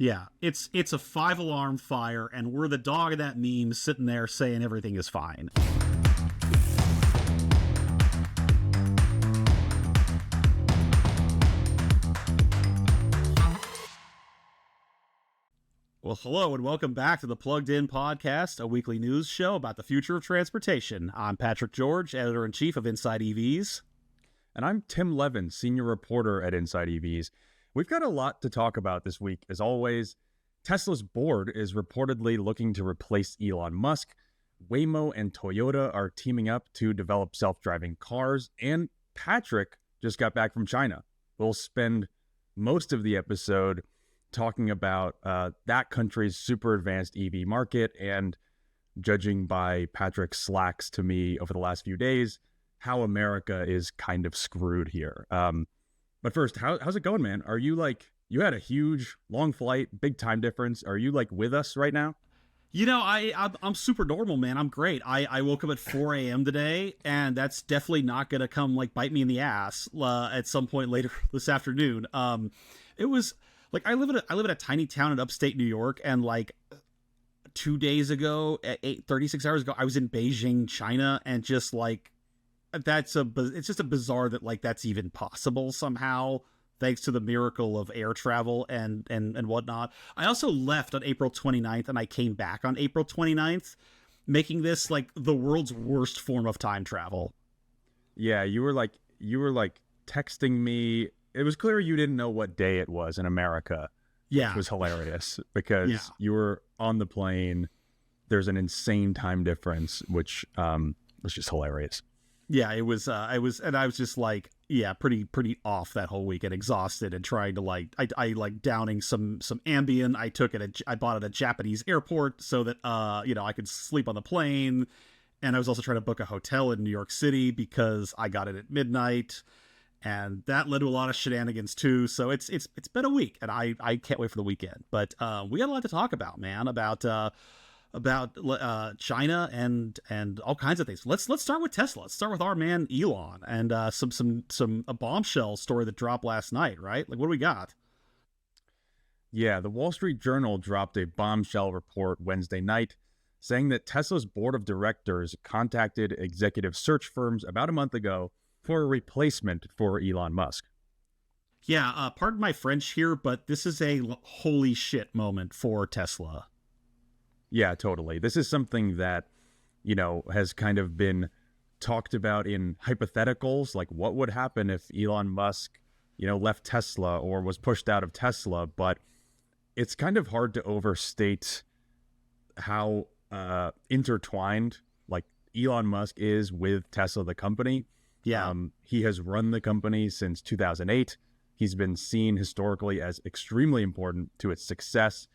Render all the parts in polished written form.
Yeah, it's a 5 alarm fire, and we're the dog of that meme sitting there saying everything is fine. Well, hello and welcome back to the Plugged In Podcast, a weekly news show about the future of transportation. I'm Patrick George, editor-in-chief of InsideEVs. And I'm Tim Levin, senior reporter at InsideEVs. We've got a lot to talk about this week. As always, Tesla's board is reportedly looking to replace Elon Musk. Waymo and Toyota are teaming up to develop self-driving cars. And Patrick just got back from China. We'll spend most of the episode talking about that country's super advanced EV market, and judging by Patrick's slacks to me over the last few days, how America is kind of screwed here. But first, how's it going, man? Are you you had a huge long flight, big time difference. Are you with us right now? You know, I'm super normal, man. I'm great. I woke up at 4 a.m. today, and that's definitely not going to come bite me in the ass at some point later this afternoon. It was I live in a tiny town in upstate New York, and 2 days ago, at 36 hours ago, I was in Beijing, China, and just it's just a bizarre that that's even possible somehow, thanks to the miracle of air travel and whatnot. I also left on April 29th, and I came back on April 29th, making this the world's worst form of time travel. Yeah, you were texting me. It was clear you didn't know what day it was in America. Yeah. Which was hilarious because you were on the plane. There's an insane time difference, which was just hilarious. Yeah, it was. I was just pretty off that whole weekend, exhausted, and trying to I downing some Ambien. I bought at a Japanese airport so that I could sleep on the plane, and I was also trying to book a hotel in New York City because I got it at midnight. And that led to a lot of shenanigans too. So it's been a week, and I can't wait for the weekend. But we got a lot to talk about, man. About China and all kinds of things. Let's start with Tesla. Let's start with our man Elon and a bombshell story that dropped last night. Right? What do we got? Yeah, the Wall Street Journal dropped a bombshell report Wednesday night saying that Tesla's board of directors contacted executive search firms about a month ago for a replacement for Elon Musk. Yeah, pardon my French here, but this is a holy shit moment for Tesla. Yeah, totally. This is something that, has kind of been talked about in hypotheticals, like what would happen if Elon Musk, left Tesla or was pushed out of Tesla. But it's kind of hard to overstate how intertwined Elon Musk is with Tesla, the company. Yeah. He has run the company since 2008. He's been seen historically as extremely important to its success.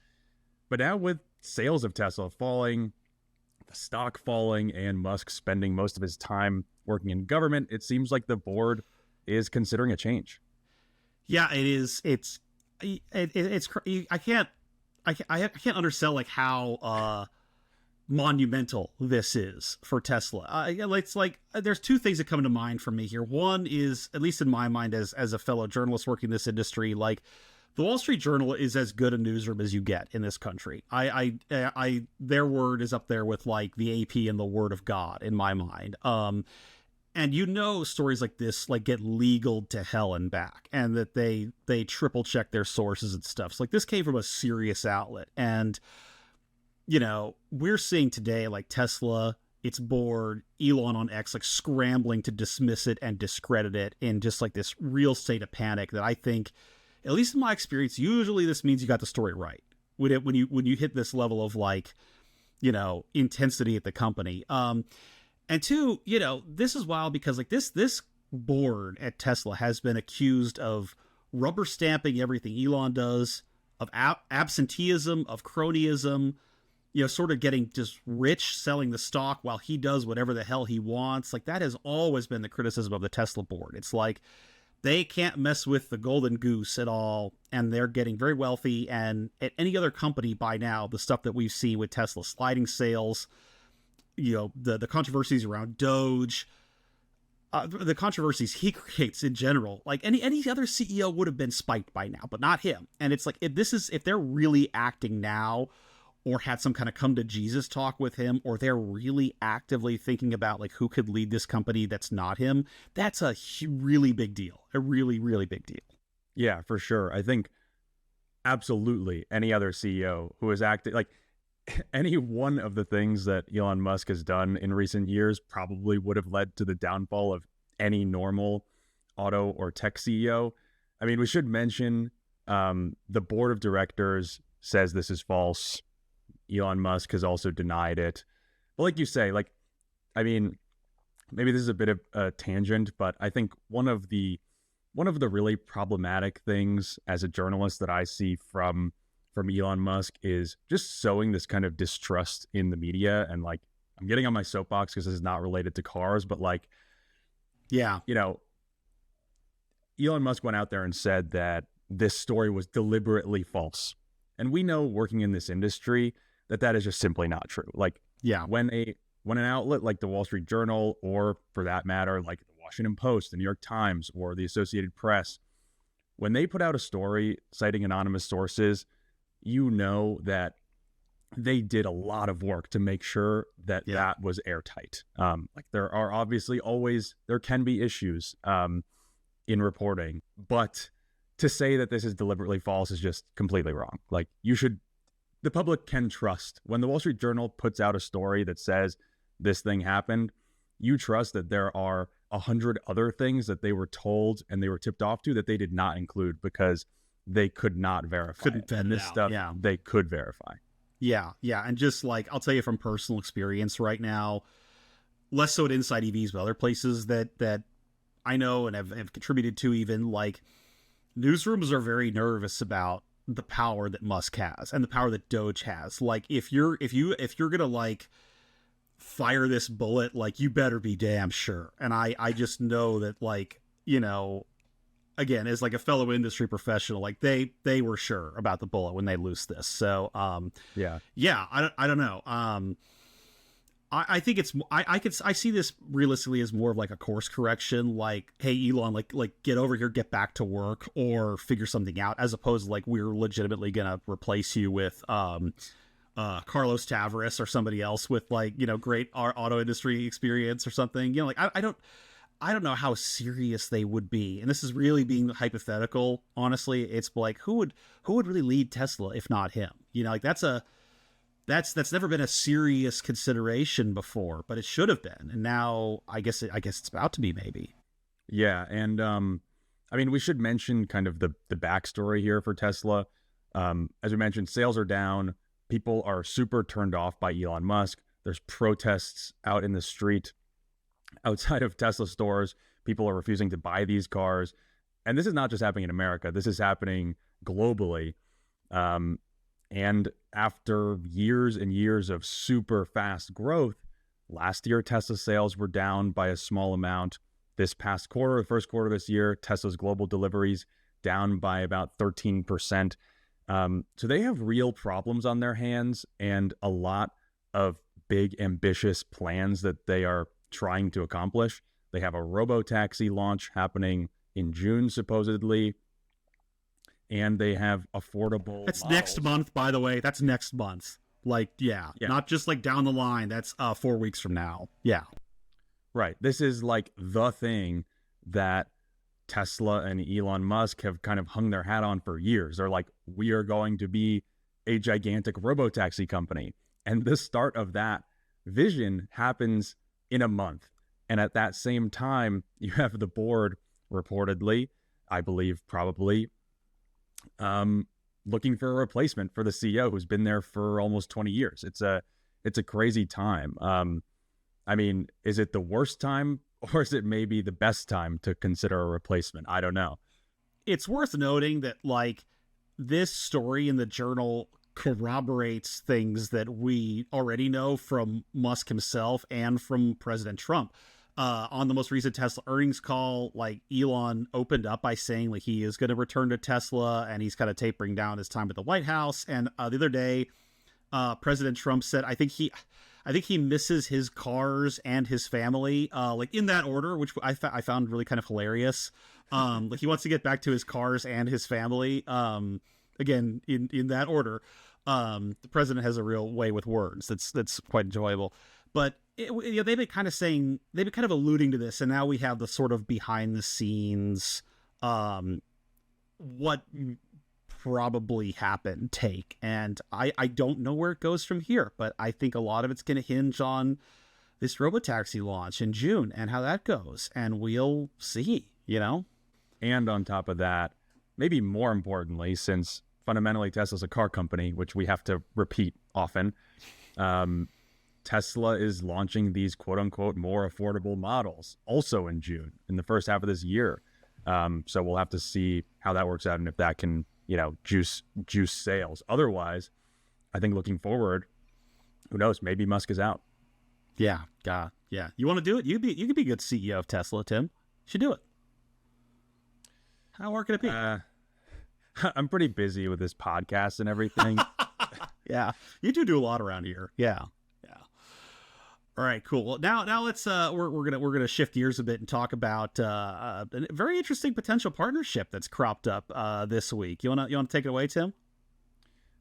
But now with sales of Tesla falling, the stock falling, and Musk spending most of his time working in government, it seems like the board is considering a change. Yeah, it is. It's I can't undersell how monumental this is for Tesla. It's there's two things that come to mind for me here. One is, at least in my mind as a fellow journalist working in this industry, the Wall Street Journal is as good a newsroom as you get in this country. Their word is up there with the AP and the Word of God in my mind. And stories like this get legaled to hell and back, and that they triple check their sources and stuff. So this came from a serious outlet, and we're seeing today Tesla, its board, Elon on X scrambling to dismiss it and discredit it in just this real state of panic that I think, at least in my experience, usually this means you got the story right when you hit this level of intensity at the company. And two, this is wild because this board at Tesla has been accused of rubber stamping everything Elon does, of absenteeism, of cronyism, sort of getting just rich selling the stock while he does whatever the hell he wants. That has always been the criticism of the Tesla board. It's they can't mess with the golden goose at all, and they're getting very wealthy. And at any other company by now, the stuff that we've seen with Tesla, sliding sales, the controversies around Doge, the controversies he creates in general, like any other CEO would have been spiked by now, but not him. And it's like, if they're really acting now, or had some kind of come to Jesus talk with him, or they're really actively thinking about like who could lead this company that's not him, that's a really big deal. A really, really big deal. Yeah, for sure. I think absolutely any other CEO who has acted like any one of the things that Elon Musk has done in recent years probably would have led to the downfall of any normal auto or tech CEO. I mean, we should mention the board of directors says this is false. Elon Musk has also denied it. But like you say, like, I mean, maybe this is a bit of a tangent, but I think one of the really problematic things as a journalist that I see from Elon Musk is just sowing this kind of distrust in the media. And like, I'm getting on my soapbox because this is not related to cars, but like, yeah, you know, Elon Musk went out there and said that this story was deliberately false. And we know, working in this industry, that is just simply not true. Like, yeah, when an outlet like the Wall Street Journal, or for that matter, like the Washington Post, the New York Times, or the Associated Press, when they put out a story citing anonymous sources, you know that they did a lot of work to make sure that that was airtight. Like, there can be issues in reporting, but to say that this is deliberately false is just completely wrong. Like, the public can trust when the Wall Street Journal puts out a story that says this thing happened, you trust that there are 100 other things that they were told and they were tipped off to that they did not include because they could not verify. Couldn't vet this it out. Stuff they could verify. Yeah. And just like, I'll tell you from personal experience right now, less so at InsideEVs, but other places that I know and have contributed to, even, like, newsrooms are very nervous about the power that Musk has and the power that Doge has. Like, if you're gonna like fire this bullet, like, you better be damn sure. And I just know that, like, you know, again, as like a fellow industry professional, like they were sure about the bullet when they loosed this. So I don't know. I think it's I see this realistically as more of like a course correction, like, hey, Elon, like get over here, get back to work, or figure something out, as opposed to like, we're legitimately gonna replace you with Carlos Tavares or somebody else with, like, you know, great auto industry experience or something. You know, like, I don't know how serious they would be, and this is really being hypothetical. Honestly, it's like, who would really lead Tesla if not him? You know, like, that's never been a serious consideration before, but it should have been, and now I guess it's about to be, maybe. Yeah, and I mean, we should mention kind of the backstory here for Tesla. As we mentioned, sales are down. People are super turned off by Elon Musk. There's protests out in the street outside of Tesla stores. People are refusing to buy these cars, and this is not just happening in America. This is happening globally. And after years and years of super fast growth, last year Tesla sales were down by a small amount. This past quarter, the first quarter of this year, Tesla's global deliveries down by about 13%. So they have real problems on their hands and a lot of big, ambitious plans that they are trying to accomplish. They have a Robotaxi launch happening in June, supposedly. And they have affordable That's models. Next month, by the way. That's next month. Like, yeah, not just like down the line. That's 4 weeks from now. Yeah. Right. This is like the thing that Tesla and Elon Musk have kind of hung their hat on for years. They're like, we are going to be a gigantic robotaxi company. And the start of that vision happens in a month. And at that same time, you have the board reportedly, I believe probably, looking for a replacement for the CEO who's been there for almost 20 years. It's a crazy time. I mean, is it the worst time, or is it maybe the best time to consider a replacement? I don't know. It's worth noting that, like, this story in the Journal corroborates things that we already know from Musk himself and from President Trump. On the most recent Tesla earnings call, like, Elon opened up by saying, like, he is going to return to Tesla and he's kind of tapering down his time at the White House. And the other day, President Trump said, I think I think he misses his cars and his family, like in that order, which I found really kind of hilarious. Like he wants to get back to his cars and his family. Again, in that order. The president has a real way with words. That's quite enjoyable. But they've been kind of saying, they've been kind of alluding to this, and now we have the sort of behind the scenes, what probably happened take. And I don't know where it goes from here, but I think a lot of it's going to hinge on this Robotaxi launch in June and how that goes. And we'll see, And on top of that, maybe more importantly, since fundamentally Tesla's a car company, which we have to repeat often, Tesla is launching these quote unquote more affordable models also in June, in the first half of this year. So we'll have to see how that works out and if that can, juice sales. Otherwise, I think looking forward, who knows, maybe Musk is out. Yeah. God. Yeah. You want to do it? You could be a good CEO of Tesla, Tim. You should do it. How hard can it be? I'm pretty busy with this podcast and everything. Yeah. You do a lot around here. Yeah. All right, cool. Well, now let's we're gonna shift gears a bit and talk about a very interesting potential partnership that's cropped up this week. You wanna take it away, Tim?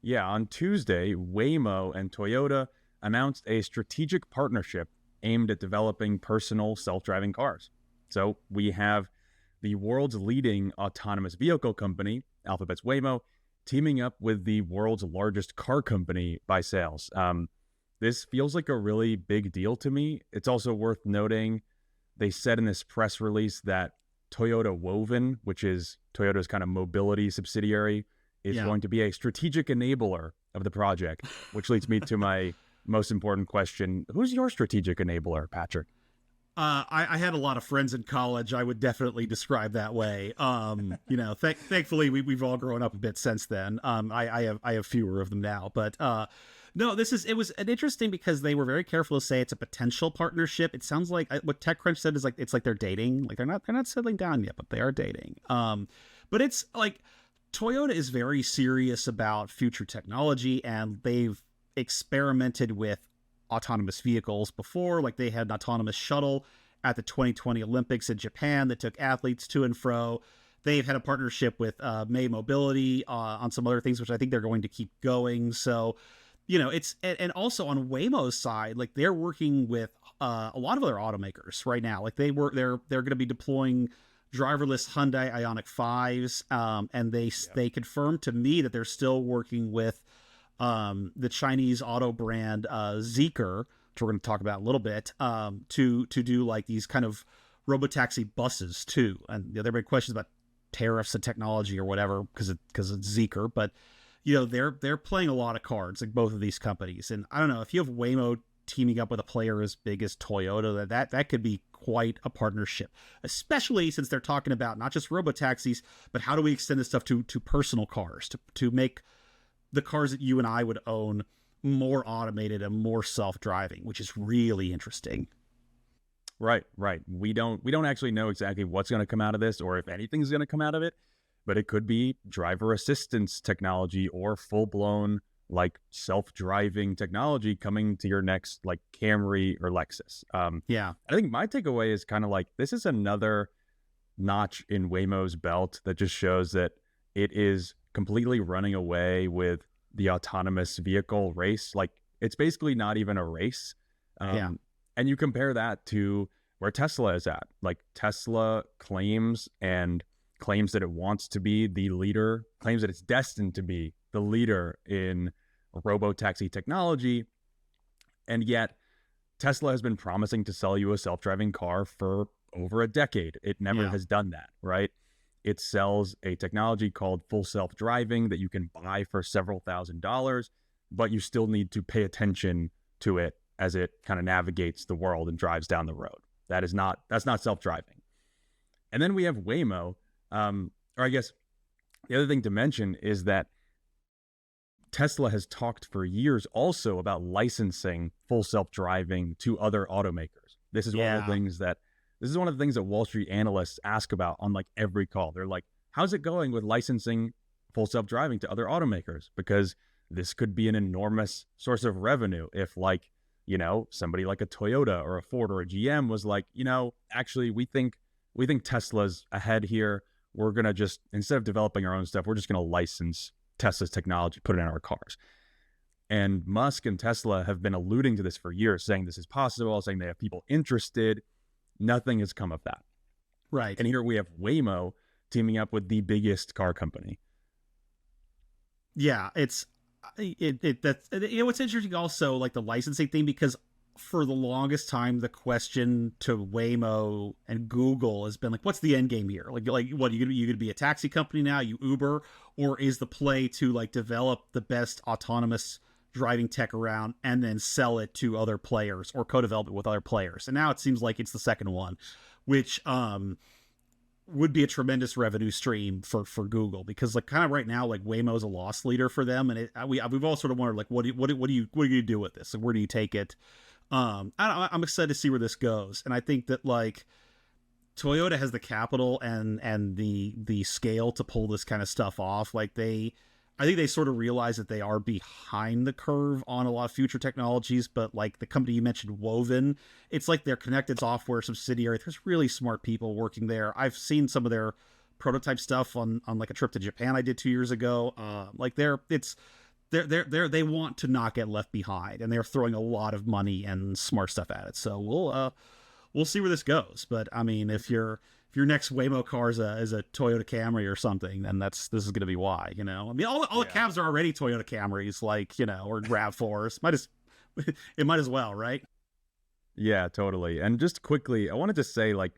Yeah, on Tuesday, Waymo and Toyota announced a strategic partnership aimed at developing personal self-driving cars. So we have the world's leading autonomous vehicle company, Alphabet's Waymo, teaming up with the world's largest car company by sales. This feels like a really big deal to me. It's also worth noting, they said in this press release that Toyota Woven, which is Toyota's kind of mobility subsidiary, is going to be a strategic enabler of the project, which leads me to my most important question. Who's your strategic enabler, Patrick? I had a lot of friends in college. I would definitely describe that way. Thankfully we've all grown up a bit since then. I have fewer of them now, but no, it was an interesting because they were very careful to say it's a potential partnership. It sounds like what TechCrunch said is like, it's like they're dating, like they're not settling down yet, but they are dating. But it's like Toyota is very serious about future technology, and they've experimented with autonomous vehicles before. Like they had an autonomous shuttle at the 2020 Olympics in Japan that took athletes to and fro. They've had a partnership with May Mobility on some other things, which I think they're going to keep going. So, it's, and also on Waymo's side, like they're working with a lot of other automakers right now. Like they're going to be deploying driverless Hyundai Ioniq 5s. And they confirmed to me that they're still working with the Chinese auto brand Zeekr, which we're going to talk about in a little bit, to do like these kind of robotaxi buses too. And there have been questions about tariffs and technology or whatever because it's Zeekr, but they're playing a lot of cards, like both of these companies. And I don't know, if you have Waymo teaming up with a player as big as Toyota, that could be quite a partnership, especially since they're talking about not just robotaxis, but how do we extend this stuff to personal cars, to make the cars that you and I would own more automated and more self-driving, which is really interesting. Right. We don't actually know exactly what's going to come out of this or if anything's going to come out of it, but it could be driver assistance technology or full-blown like self-driving technology coming to your next like Camry or Lexus. I think my takeaway is kind of like, this is another notch in Waymo's belt that just shows that it is completely running away with the autonomous vehicle race. Like it's basically not even a race. And you compare that to where Tesla is at. Like Tesla claims that it wants to be the leader, claims that it's destined to be the leader in robotaxi technology. And yet Tesla has been promising to sell you a self-driving car for over a decade. It never has done that, right? It sells a technology called full self-driving that you can buy for several $1,000s, but you still need to pay attention to it as it kind of navigates the world and drives down the road. That's not self-driving. And then we have Waymo, or I guess the other thing to mention is that Tesla has talked for years also about licensing full self-driving to other automakers. This is one of the things that Wall Street analysts ask about on like every call. They're like, how's it going with licensing full self-driving to other automakers? Because this could be an enormous source of revenue if like, somebody like a Toyota or a Ford or a GM was like, actually, we think Tesla's ahead here. We're going to just, instead of developing our own stuff, we're just going to license Tesla's technology, put it in our cars. And Musk and Tesla have been alluding to this for years, saying this is possible, saying they have people interested. Nothing has come of that. Right. And here we have Waymo teaming up with the biggest car company. Yeah, it's what's interesting also, like the licensing thing, because for the longest time the question to Waymo and Google has been like, what's the end game here? Like what, you gonna be a taxi company now, you Uber, or is the play to like develop the best autonomous driving tech around and then sell it to other players or co-develop it with other players? And now it seems like it's the second one, which would be a tremendous revenue stream for Google, because like kind of right now, like Waymo's a loss leader for them, and we've all sort of wondered like what are you going to do with this? Like, where do you take it? I'm excited to see where this goes, and I think that like Toyota has the capital and the scale to pull this kind of stuff off. Like I think they sort of realize that they are behind the curve on a lot of future technologies, but like the company you mentioned, Woven, it's like their connected software subsidiary. There's really smart people working there. I've seen some of their prototype stuff on like a trip to Japan I did 2 years ago. Like they want to not get left behind, and they're throwing a lot of money and smart stuff at it. So we'll see where this goes. But I mean, if your next Waymo car is a Toyota Camry or something, then this is going to be why, I mean, all the cabs are already Toyota Camrys, like, or RAV4s. It might as well, right? Yeah, totally. And just quickly, I wanted to say, like,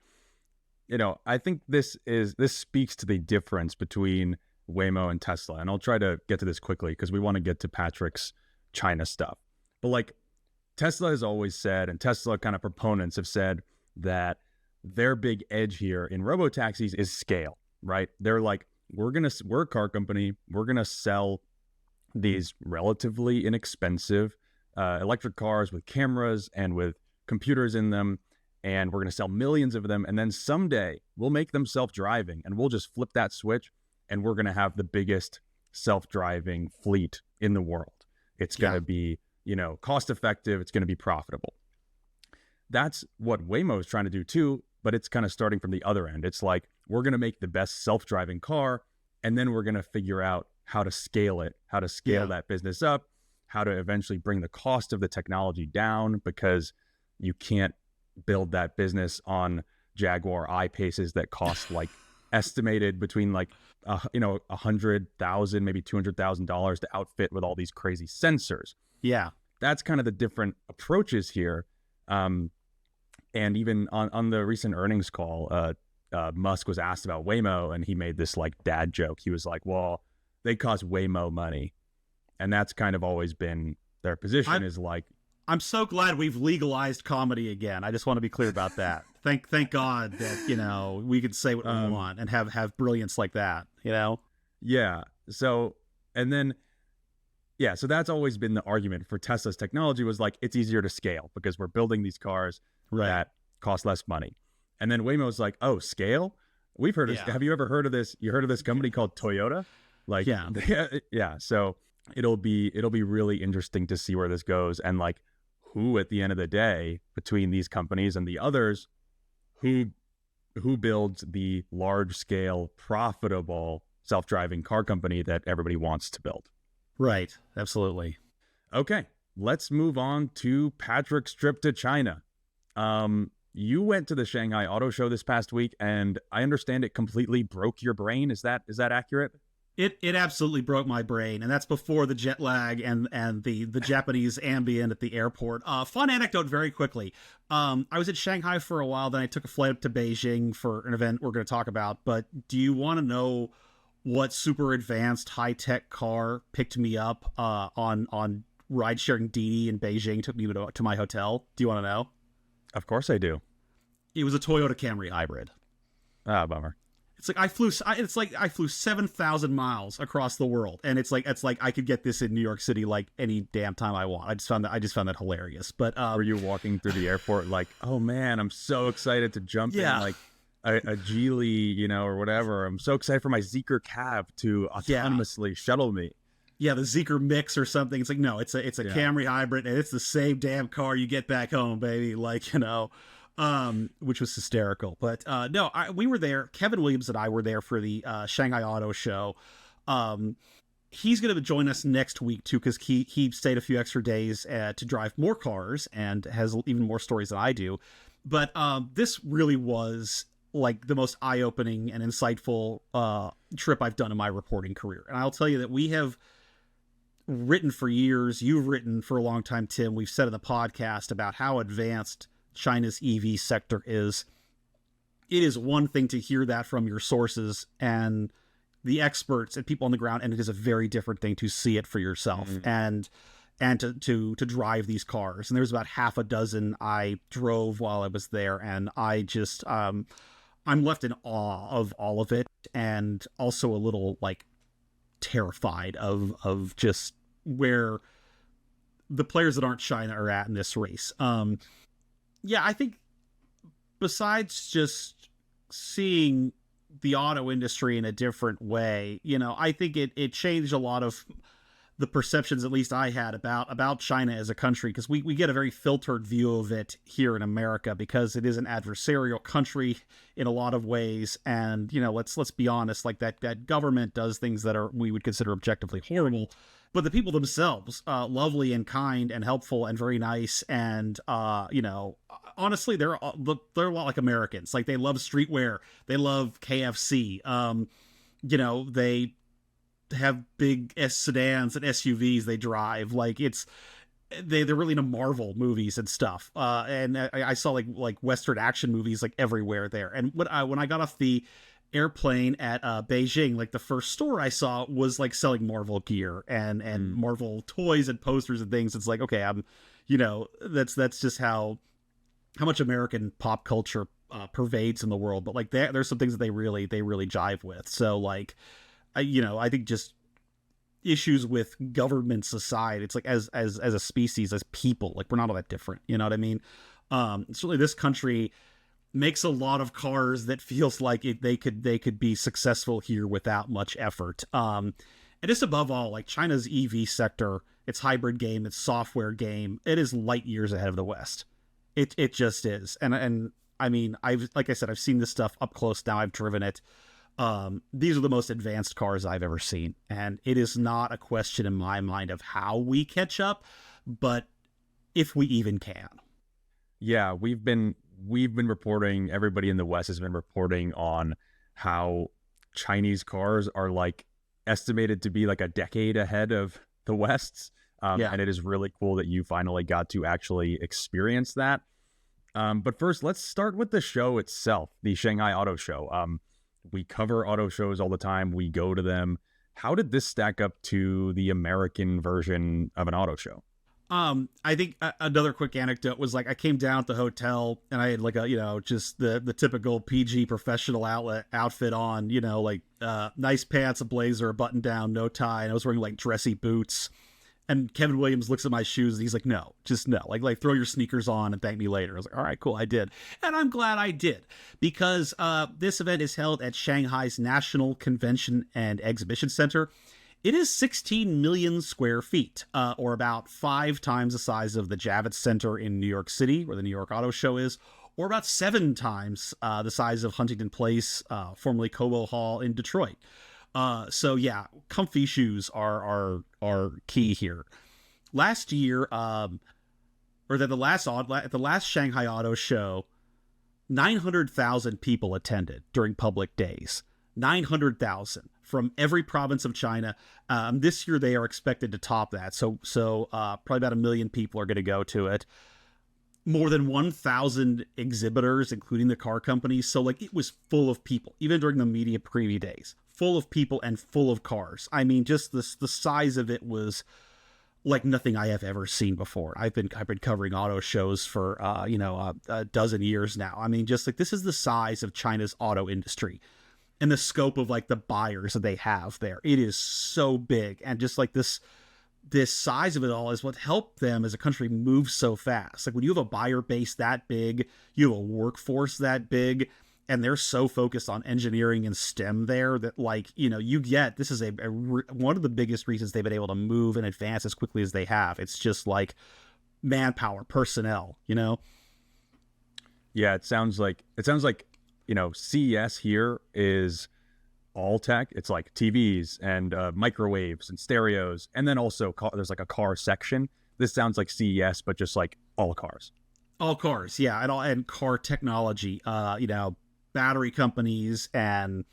I think this speaks to the difference between Waymo and Tesla. And I'll try to get to this quickly because we want to get to Patrick's China stuff. But like Tesla has always said, and Tesla kind of proponents have said, that their big edge here in robotaxis is scale, right? They're like, we're a car company. We're going to sell these relatively inexpensive electric cars with cameras and with computers in them. And we're going to sell millions of them. And then someday we'll make them self-driving, and we'll just flip that switch, and we're going to have the biggest self-driving fleet in the world. It's going to be, cost effective. It's going to be profitable. That's what Waymo is trying to do too, but it's kind of starting from the other end. It's like, we're going to make the best self-driving car, and then we're going to figure out how to scale it, how to scale that business up, how to eventually bring the cost of the technology down, because you can't build that business on Jaguar I-Paces that cost like estimated between like, $100,000, maybe $200,000 to outfit with all these crazy sensors. Yeah. That's kind of the different approaches here. And even on the recent earnings call, Musk was asked about Waymo, and he made this like dad joke. He was like, well, they cost Waymo money. And that's kind of always been their position. I'm so glad we've legalized comedy again. I just want to be clear about that. Thank God that, we could say what we want and have brilliance like that, Yeah. So, and then, so that's always been the argument for Tesla's technology, was like, it's easier to scale because we're building these cars that cost less money. And then Waymo's like, oh, scale? We've heard of, have you ever heard of this? You heard of this company called Toyota? Like, yeah. So it'll be really interesting to see where this goes, and like who at the end of the day, between these companies and the others, who builds the large scale, profitable self-driving car company that everybody wants to build. Right. Absolutely. Okay. Let's move on to Patrick's trip to China. You went to the Shanghai Auto Show this past week, and I understand it completely broke your brain. Is that accurate? It absolutely broke my brain, and that's before the jet lag and the Japanese ambient at the airport. Fun anecdote very quickly. I was at Shanghai for a while, then I took a flight up to Beijing for an event we're going to talk about, but do you want to know what super advanced high-tech car picked me up on ride-sharing Didi in Beijing, took me to my hotel? Do you want to know? Of course I do. It was a Toyota Camry hybrid. Ah, bummer. It's like I flew 7,000 miles across the world, and it's like I could get this in New York City like any damn time I want. I just found that hilarious. But were you walking through the airport like, oh man, I'm so excited to jump in like a Geely, or whatever. I'm so excited for my Zeekr cab to autonomously shuttle me. Yeah, the Zeekr Mix or something. It's like, no, it's a Camry hybrid, and it's the same damn car you get back home, baby. Like, which was hysterical. But no, we were there. Kevin Williams and I were there for the Shanghai Auto Show. He's going to join us next week too, because he stayed a few extra days to drive more cars and has even more stories than I do. But this really was like the most eye-opening and insightful trip I've done in my reporting career. And I'll tell you that we have written for years. You've written for a long time, Tim. We've said in the podcast about how advanced China's EV sector is. It is one thing to hear that from your sources and the experts and people on the ground, and it is a very different thing to see it for yourself and to drive these cars. And there's about half a dozen I drove while I was there, and I just I'm left in awe of all of it, and also a little like terrified of just where the players that aren't China are at in this race. Yeah, I think besides just seeing the auto industry in a different way, I think it changed a lot of the perceptions, at least I had, about China as a country, because we get a very filtered view of it here in America because it is an adversarial country in a lot of ways. And, let's be honest, like that government does things that we would consider objectively horrible, but the people themselves, lovely and kind and helpful and very nice. And, honestly, they're a lot like Americans. Like, they love streetwear. They love KFC. They have big sedans and SUVs they drive. Like, they're really into Marvel movies and stuff. And I saw like Western action movies like everywhere there. And when I got off the airplane at Beijing, like the first store I saw was like selling Marvel gear and Marvel toys and posters and things. It's like, okay, that's just how much American pop culture pervades in the world. But like there's some things that they really jive with. So like, I think just issues with governments aside, it's like as a species, as people, like we're not all that different. You know what I mean? Certainly this country makes a lot of cars that feels like they could be successful here without much effort. And just above all, like China's EV sector, its hybrid game, its software game, it is light years ahead of the West. It just is. And I mean, like I said, I've seen this stuff up close now. I've driven it. These are the most advanced cars I've ever seen. And it is not a question in my mind of how we catch up, but if we even can. Yeah, we've been reporting, everybody in the West has been reporting on how Chinese cars are like estimated to be like a decade ahead of the West's. And it is really cool that you finally got to actually experience that. But first, let's start with the show itself, the Shanghai Auto Show. We cover auto shows all the time. We go to them. How did this stack up to the American version of an auto show? I think another quick anecdote was like I came down at the hotel and I had like just the typical PG professional outfit on, like nice pants, a blazer, a button down, no tie, and I was wearing like dressy boots. And Kevin Williams looks at my shoes and he's like, no, just no. Like throw your sneakers on and thank me later. I was like, all right, cool, I did. And I'm glad I did, because this event is held at Shanghai's National Convention and Exhibition Center. It is 16 million square feet, or about 5 times the size of the Javits Center in New York City, where the New York Auto Show is, or about 7 times the size of Huntington Place, formerly Cobo Hall in Detroit. So yeah, comfy shoes are key here. Last year, at the last Shanghai Auto Show, 900,000 people attended during public days. 900,000 from every province of China. This year they are expected to top that. So probably about 1 million people are going to go to it. More than 1,000 exhibitors, including the car companies. So like it was full of people, even during the media preview days, full of people and full of cars. I mean, just the size of it was like nothing I have ever seen before. I've been covering auto shows for a dozen years now. I mean, just like this is the size of China's auto industry and the scope of like the buyers that they have there. It is so big, and just like this size of it all is what helped them as a country move so fast. Like when you have a buyer base that big, you have a workforce that big, and they're so focused on engineering and STEM there that, like, you know, this is one of the biggest reasons they've been able to move and advance as quickly as they have. It's just like manpower, personnel, you know? Yeah, it sounds like, you know, CES here is all tech. It's like TVs and microwaves and stereos, and then also there's like a car section. This sounds like CES, but just like all cars. All cars, yeah, and car technology. You know, battery companies and,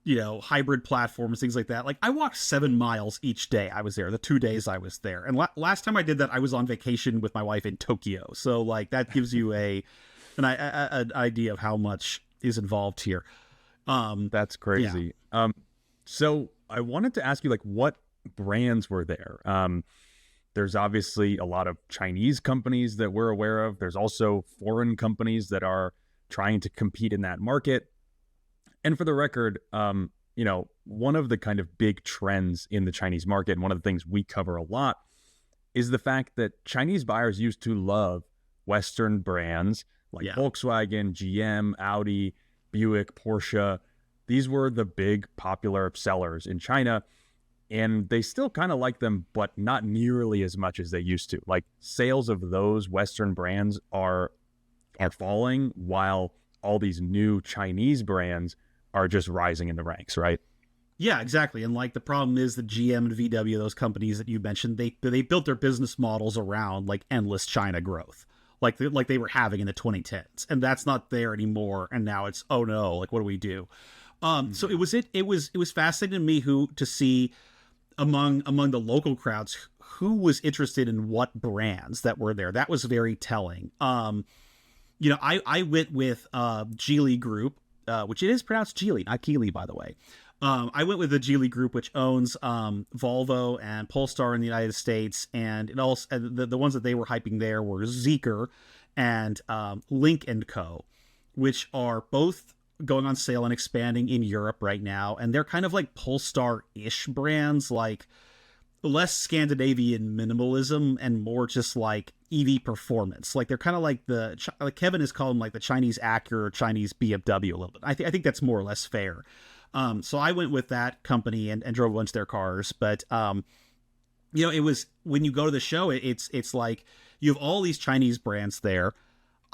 you know, hybrid platforms, things like that. Like, I walked 7 miles each day I was there, the 2 days I was there. And last time I did that, I was on vacation with my wife in Tokyo. So, like, that gives you an idea of how much is involved here. That's crazy. Yeah. So I wanted to ask you, like, what brands were there? There's obviously a lot of Chinese companies that we're aware of. There's also foreign companies that are trying to compete in that market. And for the record, you know, one of the kind of big trends in the Chinese market, and one of the things we cover a lot, is the fact that Chinese buyers used to love Western brands like Volkswagen, GM, Audi, Buick, Porsche. These were the big popular sellers in China. And they still kind of like them, but not nearly as much as they used to. Like, sales of those Western brands are falling, while all these new Chinese brands are just rising in the ranks, right? Yeah, exactly. And like, the problem is that GM and VW, those companies that you mentioned, they built their business models around like endless China growth, like they were having in the 2010s, and that's not there anymore. And now it's, oh no, like, what do we do? So it was fascinating to me to see among the local crowds who was interested in what brands that were there. That was very telling. You know, I went with Geely Group, which it is pronounced Geely, not Keeley, by the way. I went with the Geely Group, which owns Volvo and Polestar in the United States, and it also the ones that they were hyping there were Zeekr and Link & Co., which are both going on sale and expanding in Europe right now. And they're kind of like Polestar-ish brands, like less Scandinavian minimalism and more just like EV performance. Like, they're kind of like like Kevin has called them like the Chinese Acura or Chinese BMW a little bit. I think that's more or less fair. So I went with that company and drove a bunch of their cars. But, you know, it was, when you go to the show, it's like you have all these Chinese brands there.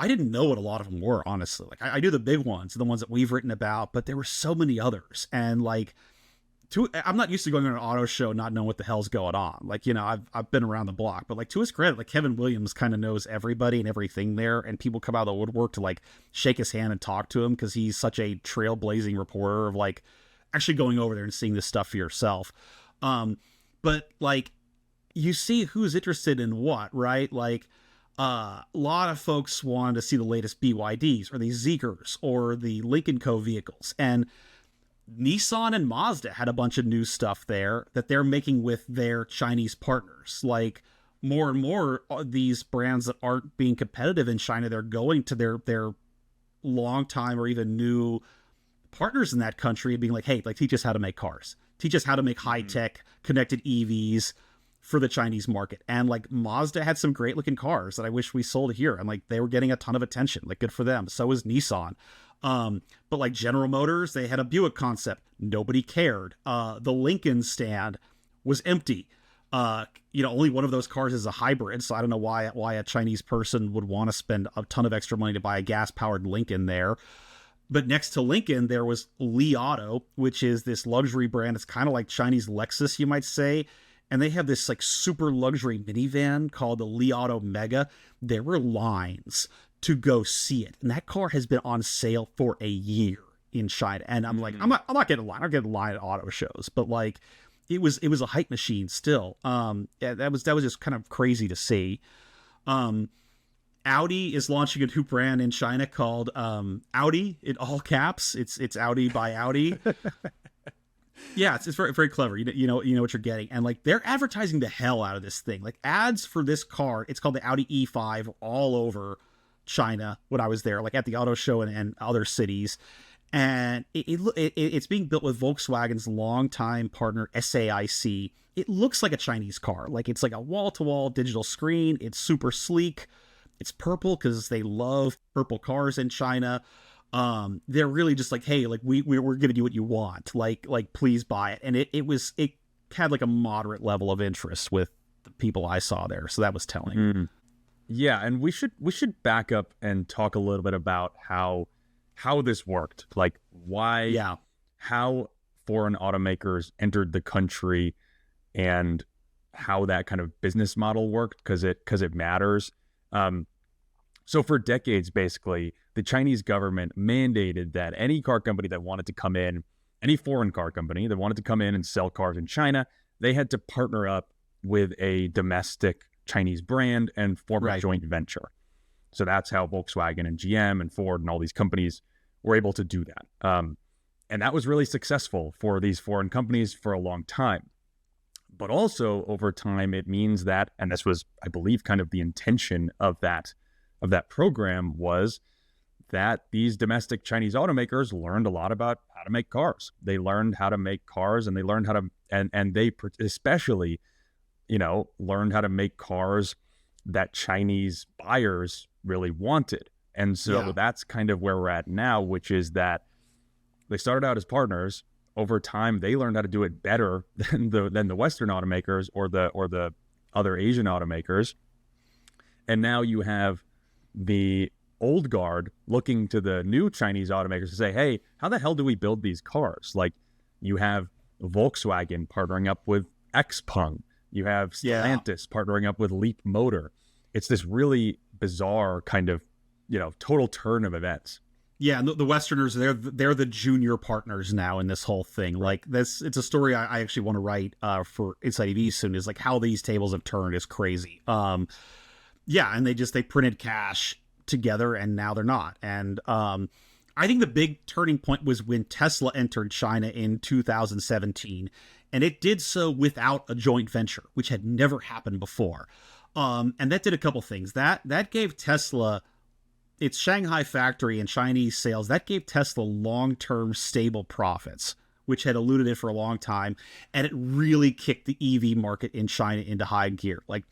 I didn't know what a lot of them were, honestly. Like, I knew the big ones, the ones that we've written about, but there were so many others. And like, I'm not used to going on an auto show not knowing what the hell's going on. Like, you know, I've been around the block, but like, to his credit, like, Kevin Williams kind of knows everybody and everything there, and people come out of the woodwork to like shake his hand and talk to him, because he's such a trailblazing reporter of like actually going over there and seeing this stuff for yourself. But like, you see who's interested in what, right? Like, a lot of folks wanted to see the latest BYDs or the Zeekrs or the Link & Co. vehicles. And Nissan and Mazda had a bunch of new stuff there that they're making with their Chinese partners. Like, more and more these brands that aren't being competitive in China, they're going to their long time or even new partners in that country and being like, hey, like, teach us how to make cars. Teach us how to make high-tech connected EVs for the Chinese market. And like, Mazda had some great looking cars that I wish we sold here, and like, they were getting a ton of attention. Like, good for them. So was Nissan. But like, General Motors, they had a Buick concept. Nobody cared. The Lincoln stand was empty. You know, only one of those cars is a hybrid, so I don't know why a Chinese person would want to spend a ton of extra money to buy a gas-powered Lincoln there. But next to Lincoln, there was Li Auto, which is this luxury brand. It's kind of like Chinese Lexus, you might say. And they have this like super luxury minivan called the Li Auto Mega. There were lines to go see it, and that car has been on sale for a year in China. And I'm like, I'm not getting a line. I'm getting a line at auto shows, but like, it was a hype machine still. Yeah, that was just kind of crazy to see. Audi is launching a new brand in China called Audi, in all caps. It's Audi by Audi. Yeah, it's very, very clever. You know what you're getting. And like, they're advertising the hell out of this thing. Like, ads for this car, it's called the Audi E5, all over China when I was there, like at the auto show and other cities. And it's being built with Volkswagen's longtime partner SAIC. It looks like a Chinese car. Like, it's like a wall-to-wall digital screen. It's super sleek. It's purple because they love purple cars in China. they're really just like, hey, like we're gonna do what you want, like please buy it. And it had like a moderate level of interest with the people I saw there, so that was telling. Yeah, and we should back up and talk a little bit about how this worked, like why, how foreign automakers entered the country, and how that kind of business model worked, because it matters. So for decades, basically, the Chinese government mandated that any car company that wanted to come in, any foreign car company that wanted to come in and sell cars in China, they had to partner up with a domestic Chinese brand and form a joint venture. So that's how Volkswagen and GM and Ford and all these companies were able to do that. And that was really successful for these foreign companies for a long time. But also over time, it means that, and this was, I believe, kind of the intention of that program, was that these domestic Chinese automakers learned a lot about how to make cars. They learned how to make cars, and they learned how to, and they especially, learned how to make cars that Chinese buyers really wanted. And so that's kind of where we're at now, which is that they started out as partners. Over time, they learned how to do it better than the Western automakers or the other Asian automakers. And now you have the old guard looking to the new Chinese automakers to say, hey, how the hell do we build these cars? Like, you have Volkswagen partnering up with XPeng. You have Stellantis partnering up with Leap Motor. It's this really bizarre kind of, total turn of events. Yeah, and the Westerners, they're the junior partners now in this whole thing. Like, it's a story I actually want to write for InsideEVs soon, is like how these tables have turned is crazy. And they printed cash together, and now they're not. And I think the big turning point was when Tesla entered China in 2017, and it did so without a joint venture, which had never happened before. And that did a couple things. That gave Tesla its Shanghai factory and Chinese sales. That gave Tesla long-term stable profits, which had eluded it for a long time, and it really kicked the EV market in China into high gear. Like,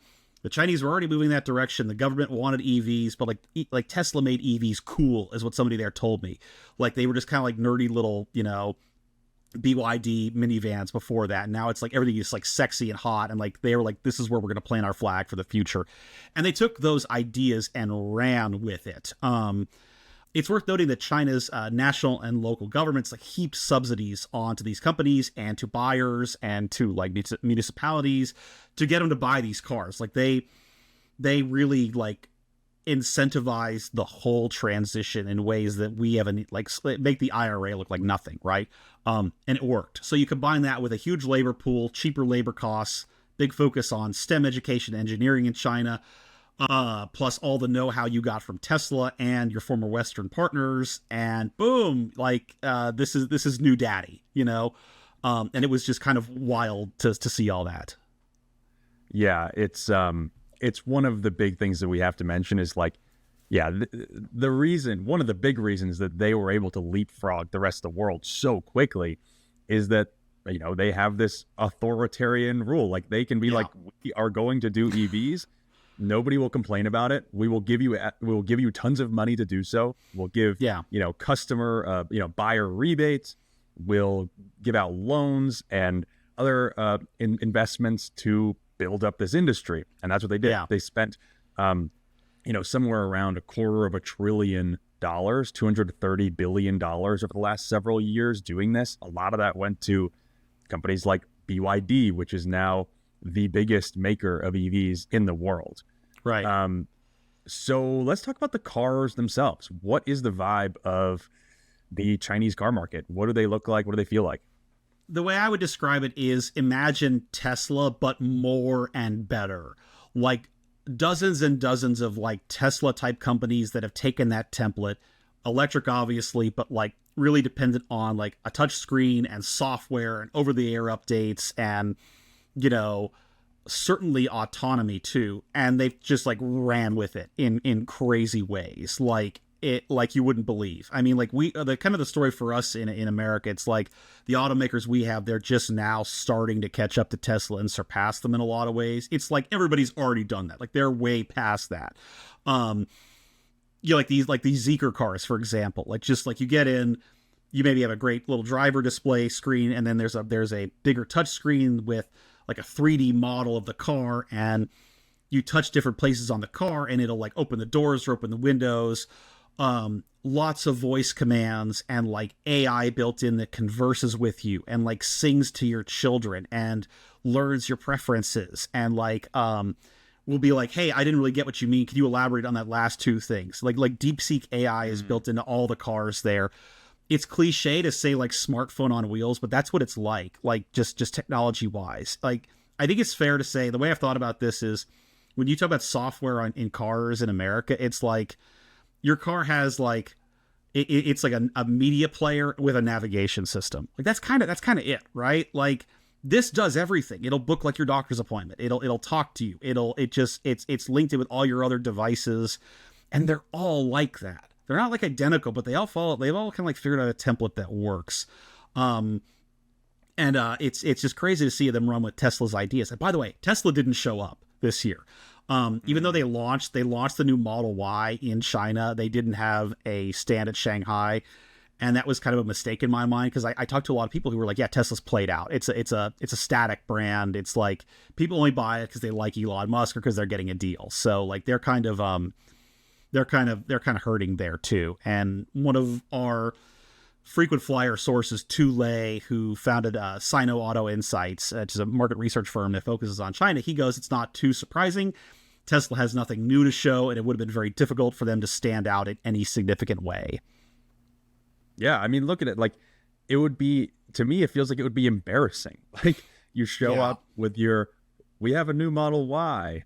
the Chinese were already moving that direction. The government wanted EVs, but like Tesla made EVs cool, is what somebody there told me. Like, they were just kind of like nerdy little, BYD minivans before that. And now it's like everything is like sexy and hot, and like they were like, this is where we're going to plant our flag for the future. And they took those ideas and ran with it. It's worth noting that China's national and local governments like heap subsidies onto these companies and to buyers and to like municipalities to get them to buy these cars. Like, they really like incentivize the whole transition in ways that we haven't, like, make the IRA look like nothing, right? And it worked. So you combine that with a huge labor pool, cheaper labor costs, big focus on STEM education, engineering in China, plus all the know-how you got from Tesla and your former Western partners, and boom, like this is new daddy, and it was just kind of wild to see all that. Yeah, it's one of the big things that we have to mention is like, the reason, one of the big reasons that they were able to leapfrog the rest of the world so quickly is that, they have this authoritarian rule. Like, they can be like, we are going to do EVs. Nobody will complain about it. We will give you tons of money to do so. We'll give, customer, buyer rebates. We'll give out loans and other investments to build up this industry. And that's what they did. Yeah. They spent, somewhere around $250 billion, $230 billion over the last several years doing this. A lot of that went to companies like BYD, which is now the biggest maker of EVs in the world. Right. So let's talk about the cars themselves. What is the vibe of the Chinese car market? What do they look like? What do they feel like? The way I would describe it is, imagine Tesla, but more and better. Like, dozens and dozens of like Tesla type companies that have taken that template, electric obviously, but like really dependent on like a touch screen and software and over the air updates and, certainly autonomy too. And they've just like ran with it in crazy ways. Like you wouldn't believe. I mean, like the kind of the story for us in America, it's like the automakers we have, they're just now starting to catch up to Tesla and surpass them in a lot of ways. It's like everybody's already done that. Like, they're way past that. like these Zeekr cars, for example. Like just like you get in, you maybe have a great little driver display screen, and then there's a bigger touch screen with like a 3D model of the car, and you touch different places on the car and it'll like open the doors or open the windows. Lots of voice commands and like AI built in that converses with you and like sings to your children and learns your preferences and like will be like, hey, I didn't really get what you mean. Can you elaborate on that last two things? Like DeepSeek AI is built into all the cars there. It's cliche to say like smartphone on wheels, but that's what it's like just technology wise. Like, I think it's fair to say the way I've thought about this is when you talk about software in cars in America, it's like your car has like, it's like a media player with a navigation system. Like that's kind of it, right? Like this does everything. It'll book like your doctor's appointment. It'll talk to you. It's linked in with all your other devices, and they're all like that. They're not like identical, but they've all kind of like figured out a template that works. It's just crazy to see them run with Tesla's ideas. And by the way, Tesla didn't show up this year. Even though they launched the new Model Y in China, they didn't have a stand at Shanghai. And that was kind of a mistake in my mind, because I talked to a lot of people who were like, yeah, Tesla's played out. It's a static brand. It's like people only buy it because they like Elon Musk or because they're getting a deal. So like they're kind of hurting there too. And one of our frequent flyer sources, Tulay, who founded Sino Auto Insights, which is a market research firm that focuses on China, he goes, it's not too surprising. Tesla has nothing new to show, and it would have been very difficult for them to stand out in any significant way. Yeah, I mean, look at it. Like, it would be, to me, it feels like it would be embarrassing. Like, you show up with we have a new Model Y.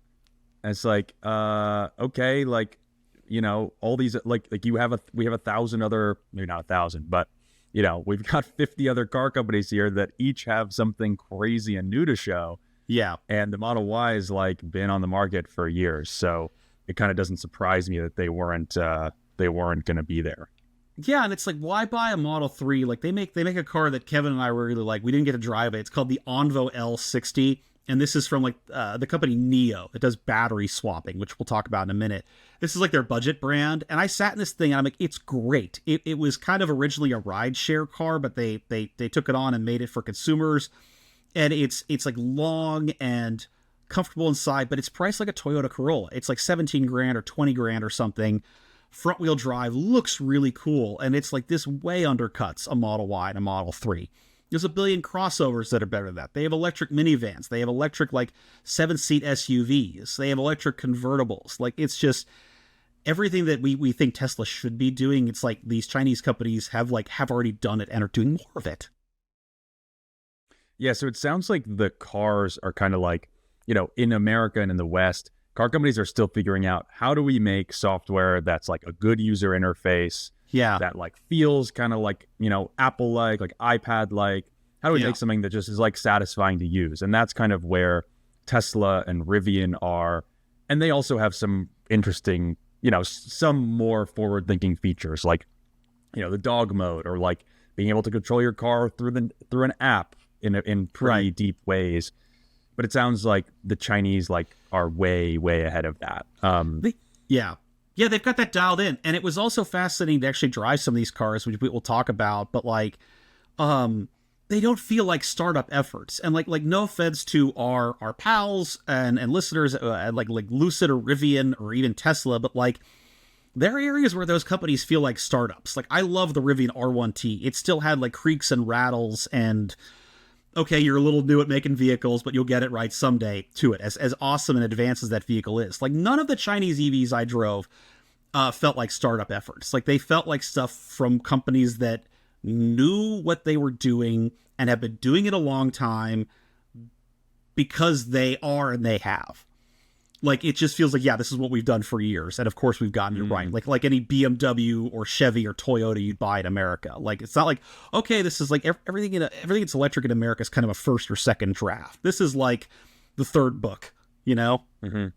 And it's like, okay, like, you know, all these, like we have 1,000 other, maybe not 1,000, but, you know, we've got 50 other car companies here that each have something crazy and new to show. Yeah. And the Model Y has like been on the market for years. So it kind of doesn't surprise me that they weren't going to be there. Yeah, and it's like, why buy a Model 3? Like, they make a car that Kevin and I were really like. We didn't get to drive it. It's called the Onvo L60, and this is from like the company Neo that does battery swapping, which we'll talk about in a minute. This is like their budget brand, and I sat in this thing and I'm like, it's great. It was kind of originally a rideshare car, but they took it on and made it for consumers, and it's like long and comfortable inside, but it's priced like a Toyota Corolla. It's like 17 grand or 20 grand or something. Front wheel drive, looks really cool, and it's like this way undercuts a Model Y and a Model 3. There's a billion crossovers that are better than that. They have electric minivans. They have electric like 7-seat SUVs. They have electric convertibles. Like, it's just everything that we think Tesla should be doing. It's like these Chinese companies have already done it and are doing more of it. Yeah, so it sounds like the cars are kind of like, you know, in America and in the West, car companies are still figuring out how do we make software that's like a good user interface, that like feels kind of like, you know, Apple-like, like iPad-like. How do we make something that just is like satisfying to use? And that's kind of where Tesla and Rivian are. And they also have some interesting, you know, some more forward-thinking features, like, you know, the dog mode, or like being able to control your car through an app in pretty deep ways. But it sounds like the Chinese like are way ahead of that. Yeah, they've got that dialed in, and it was also fascinating to actually drive some of these cars, which we will talk about. But like, they don't feel like startup efforts, and like no offense to our pals and listeners, like Lucid or Rivian or even Tesla, but like, there are areas where those companies feel like startups. Like, I love the Rivian R1T. It still had like creaks and rattles, and okay, you're a little new at making vehicles, but you'll get it right someday to it. As awesome and advanced as that vehicle is. Like, none of the Chinese EVs I drove felt like startup efforts. Like, they felt like stuff from companies that knew what they were doing and have been doing it a long time because they are and they have. Like, it just feels like, yeah, this is what we've done for years. And of course we've gotten it right. Like any BMW or Chevy or Toyota you'd buy in America. Like, it's not like, okay, this is like everything that's electric in America is kind of a first or second draft. This is like the third book, you know? Mm-hmm.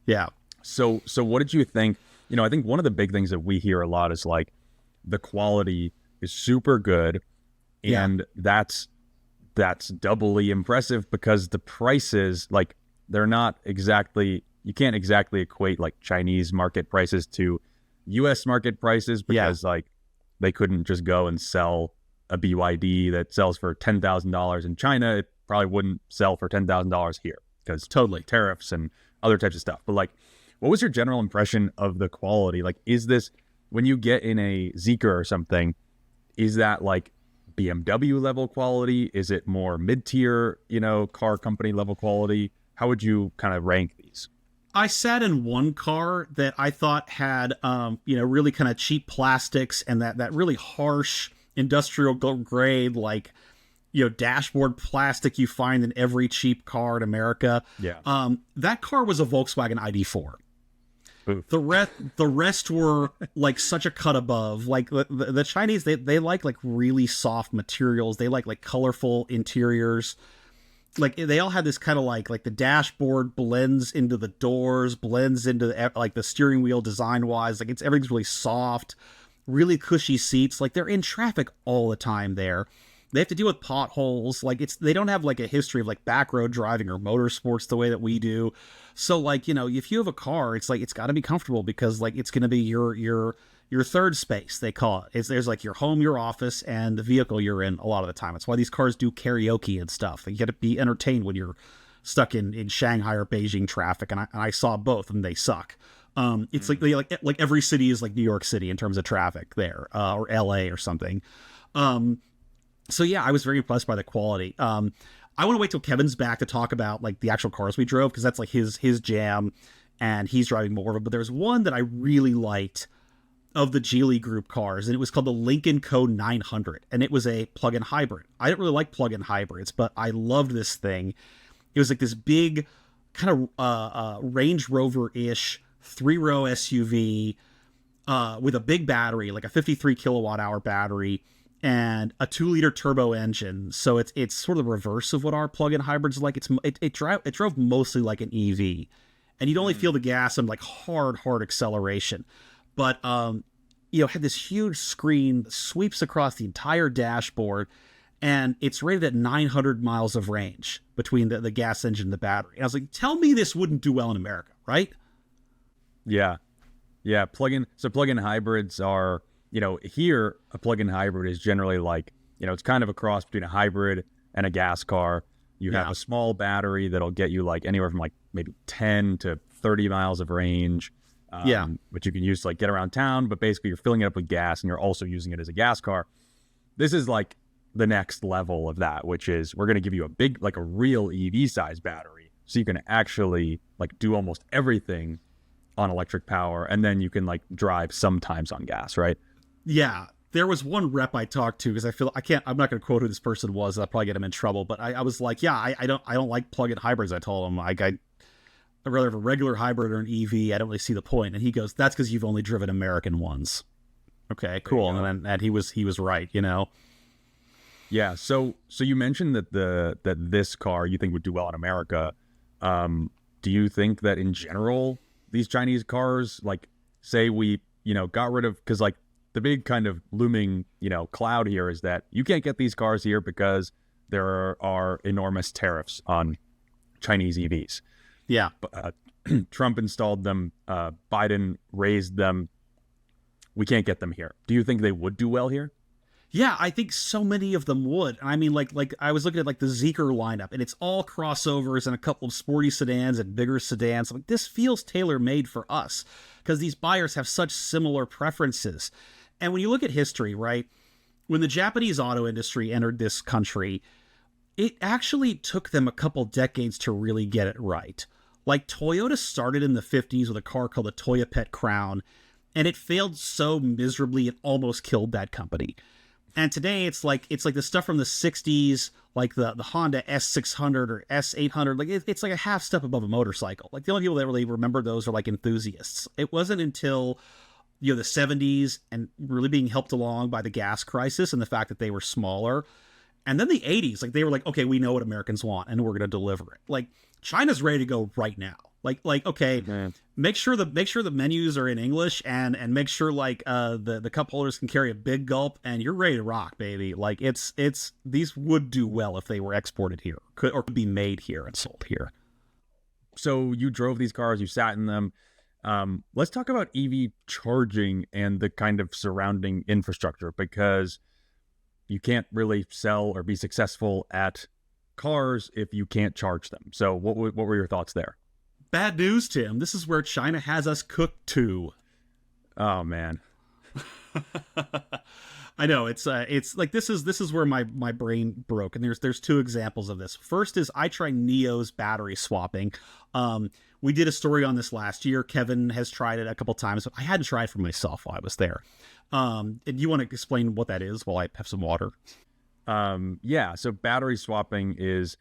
Yeah. So what did you think? You know, I think one of the big things that we hear a lot is like the quality is super good. And that's doubly impressive because the prices, like, they're not exactly, you can't exactly equate like Chinese market prices to U.S. market prices because like they couldn't just go and sell a BYD that sells for $10,000 in China. It probably wouldn't sell for $10,000 here because totally tariffs and other types of stuff. But like, what was your general impression of the quality? Like, is this, when you get in a Zeekr or something, is that like BMW level quality? Is it more mid-tier, car company level quality? How would you kind of rank these? I sat in one car that I thought had, really kind of cheap plastics and that really harsh industrial grade, like, dashboard plastic you find in every cheap car in America. Yeah. That car was a Volkswagen ID4. Oof. The rest were like such a cut above. Like the Chinese, they like really soft materials. They like colorful interiors. Like they all had this kind of like the dashboard blends into the doors, blends into the steering wheel design wise. Like everything's really soft, really cushy seats. Like they're in traffic all the time there. They have to deal with potholes. Like they don't have like a history of like back road driving or motorsports the way that we do. So like, if you have a car, it's like, it's got to be comfortable because like, it's going to be your third space, they call it. There's like your home, your office, and the vehicle you're in a lot of the time. It's why these cars do karaoke and stuff. You got to be entertained when you're stuck in Shanghai or Beijing traffic. And I saw both and they suck. It's like every city is like New York City in terms of traffic there, or LA or something. So yeah, I was very impressed by the quality. I want to wait till Kevin's back to talk about like the actual cars we drove, because that's like his jam and he's driving more of them. But there's one that I really liked of the Geely Group cars, and it was called the Lincoln Co. 900, and it was a plug-in hybrid. I didn't really like plug-in hybrids, but I loved this thing. It was like this big kind of Range Rover-ish 3-row SUV with a big battery, like a 53 kilowatt hour battery, and a 2-liter turbo engine. So it's sort of the reverse of what our plug-in hybrids are like. It drove mostly like an EV, and you'd only feel the gas and like hard acceleration. But, had this huge screen that sweeps across the entire dashboard, and it's rated at 900 miles of range between the gas engine and the battery. And I was like, tell me this wouldn't do well in America, right? Yeah. Yeah. Plug-in hybrids are, here a plug-in hybrid is generally like, it's kind of a cross between a hybrid and a gas car. You have a small battery that'll get you like anywhere from like maybe 10 to 30 miles of range. Which you can use to like get around town, but basically you're filling it up with gas and you're also using it as a gas car. This is like the next level of that, which is we're going to give you a big, like a real EV size battery. So you can actually like do almost everything on electric power. And then you can like drive sometimes on gas, right? Yeah. There was one rep I talked to because I'm not going to quote who this person was. I'll probably get him in trouble, but I was like, I don't like plug-in hybrids. I told him I'd rather have a regular hybrid or an EV. I don't really see the point. And he goes, that's because you've only driven American ones. Okay, cool. And he was right, Yeah. So you mentioned that this car you think would do well in America. Do you think that in general, these Chinese cars, like say we, got rid of, because like the big kind of looming, cloud here is that you can't get these cars here because there are enormous tariffs on Chinese EVs. Yeah. Trump installed them. Biden raised them. We can't get them here. Do you think they would do well here? Yeah, I think so many of them would. I mean, like I was looking at like the Zeekr lineup, and it's all crossovers and a couple of sporty sedans and bigger sedans. Like this feels tailor-made for us because these buyers have such similar preferences. And when you look at history, right, when the Japanese auto industry entered this country, it actually took them a couple decades to really get it right. Like Toyota started in the 50s with a car called the Toyota Pet Crown, and it failed so miserably it almost killed that company. And today it's like the stuff from the 60s, like the Honda S600 or S800. Like it's like a half step above a motorcycle. Like the only people that really remember those are like enthusiasts. It wasn't until the 70s and really being helped along by the gas crisis and the fact that they were smaller. And then the 80s, like they were like, okay, we know what Americans want and we're going to deliver it. Like China's ready to go right now. Like okay, make sure the menus are in English and make sure like the cup holders can carry a big gulp and you're ready to rock, baby. Like it's these would do well if they were exported here, could be made here and sold here. So you drove these cars, you sat in them. Let's talk about EV charging and the kind of surrounding infrastructure, because you can't really sell or be successful at cars if you can't charge them. So what were your thoughts there? Bad news, Tim. This is where China has us cooked too. Oh man. I know it's like this is where my brain broke, and there's two examples of this. First is I tried Neo's battery swapping. We did a story on this last year. Kevin has tried it a couple times, but I hadn't tried for myself while I was there. And you want to explain what that is while I have some water? Yeah. So battery swapping is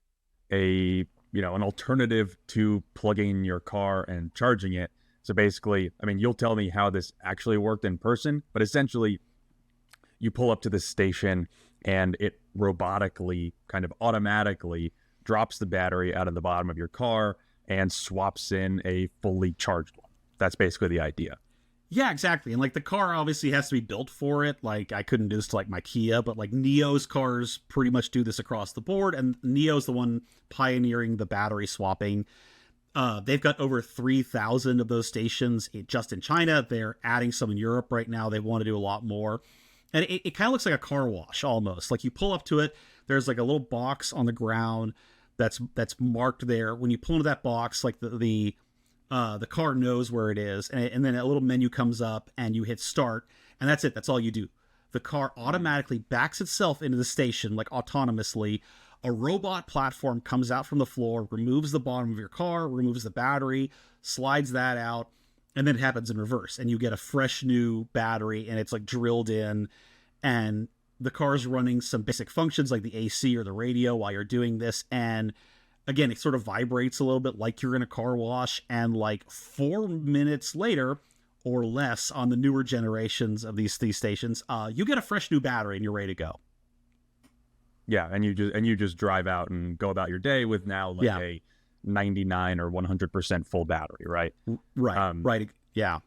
an alternative to plugging your car and charging it. So basically, I mean, you'll tell me how this actually worked in person, but essentially you pull up to this station and it robotically, kind of automatically drops the battery out of the bottom of your car and swaps in a fully charged one. That's basically the idea. Yeah, exactly. And like the car obviously has to be built for it. Like I couldn't do this to like my Kia, but like Neo's cars pretty much do this across the board. And Neo's the one pioneering the battery swapping. They've got over 3,000 of those stations just in China. They're adding some in Europe right now. They want to do a lot more. And it kind of looks like a car wash almost. Like you pull up to it, there's like a little box on the ground that's marked there. When you pull into that box, like the car knows where it is, and then a little menu comes up and you hit start, and that's it. That's all you do. The car automatically backs itself into the station like autonomously. A robot platform comes out from the floor, removes the bottom of your car, removes the battery, slides that out, and then it happens in reverse. And you get a fresh new battery, and it's like drilled in, and the car's running some basic functions like the AC or the radio while you're doing this. And again, it sort of vibrates a little bit like you're in a car wash. And like 4 minutes later or less on the newer generations of these stations, you get a fresh new battery and you're ready to go. Yeah, and you just drive out and go about your day with now like a 99 or 100% full battery, right? Right. Right. Yeah.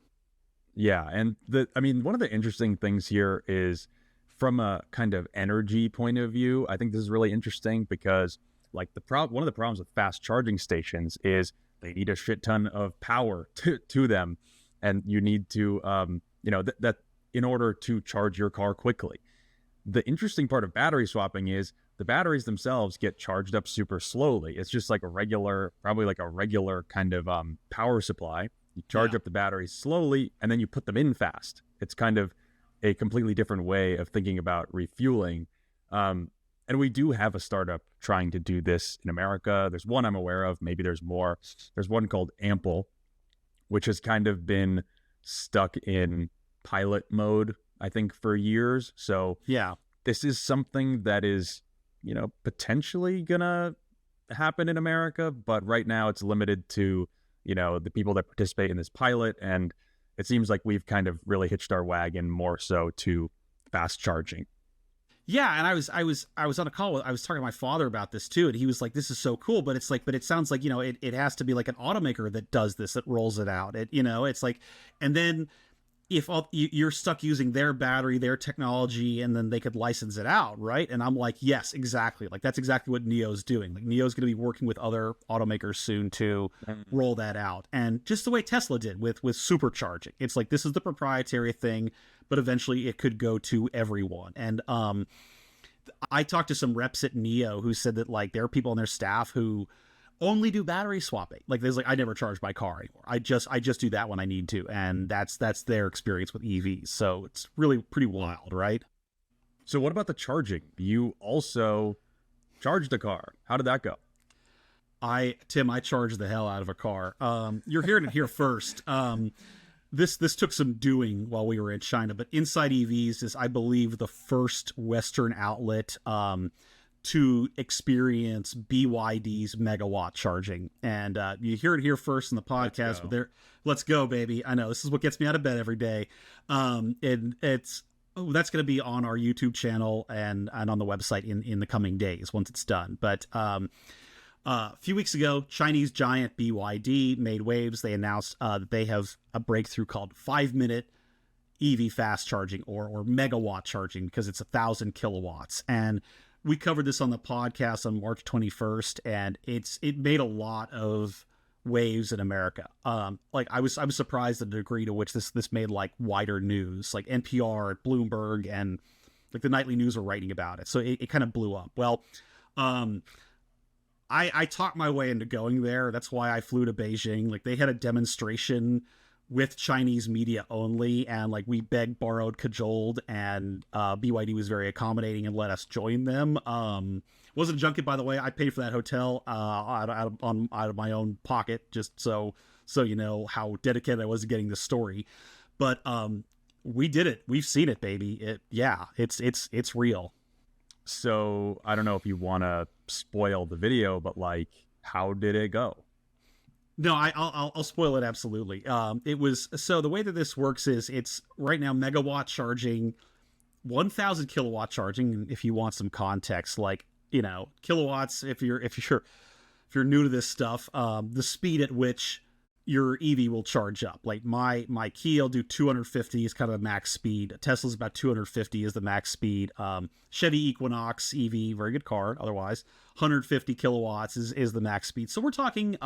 Yeah, and one of the interesting things here is from a kind of energy point of view. I think this is really interesting because like one of the problems with fast charging stations is they need a shit ton of power to them, and you need to that in order to charge your car quickly. The interesting part of battery swapping is the batteries themselves get charged up super slowly. It's just like probably like a regular kind of power supply. You charge up the batteries slowly and then you put them in fast. It's kind of a completely different way of thinking about refueling. And we do have a startup trying to do this in America. There's one I'm aware of. Maybe there's more. There's one called Ample, which has kind of been stuck in pilot mode, I think, for years. So yeah, this is something that is, potentially gonna happen in America, but right now it's limited to, the people that participate in this pilot. And it seems like we've kind of really hitched our wagon more so to fast charging. Yeah, and I was on a call. I was talking to my father about this too, and he was like, "This is so cool," but it sounds like it has to be like an automaker that does this, that rolls it out. It's like, and then if you're stuck using their battery, their technology, and then they could license it out, right? And I'm like, yes, exactly. Like that's exactly what Neo's doing. Like Neo's going to be working with other automakers soon to roll that out, and just the way Tesla did with supercharging. It's like this is the proprietary thing, but eventually it could go to everyone. And I talked to some reps at Neo who said that like there are people on their staff who only do battery swapping. Like there's I never charge my car anymore. I just do that when I need to, and that's their experience with EVs. So it's really pretty wild, right? So what about the charging? You also charged a car. How did that go? Tim, I charged the hell out of a car. You're hearing it here first. This took some doing while we were in China, but InsideEVs is, I believe, the first Western outlet to experience BYD's megawatt charging. And you hear it here first in the podcast, but let's go, baby. I know this is what gets me out of bed every day. And that's going to be on our YouTube channel and on the website in the coming days once it's done. But a few weeks ago, Chinese giant BYD made waves. They announced that they have a breakthrough called 5-minute EV fast charging or megawatt charging, because it's 1,000 kilowatts. And we covered this on the podcast on March 21st, and it made a lot of waves in America. Like I was surprised at the degree to which this made like wider news, like NPR, Bloomberg, and like the nightly news were writing about it. So it kind of blew up. Well, I talked my way into going there. That's why I flew to Beijing. Like they had a demonstration with Chinese media only, and like we begged, borrowed, cajoled, and BYD was very accommodating and let us join them. Wasn't a junket, by the way. I paid for that hotel out of my own pocket, just so you know how dedicated I was to getting this story. But we did it. We've seen it, baby. It's real. So I don't know if you want to spoil the video, but like, how did it go? No, I'll spoil it absolutely. It was so the way that this works is it's right now megawatt charging, 1,000 kilowatt charging. If you want some context, like kilowatts. If you're new to this stuff, the speed at which your EV will charge up. Like my Kia will do 250 is kind of the max speed. Tesla's about 250 is the max speed. Chevy Equinox EV, very good car. Otherwise, 150 kilowatts is the max speed. So we're talking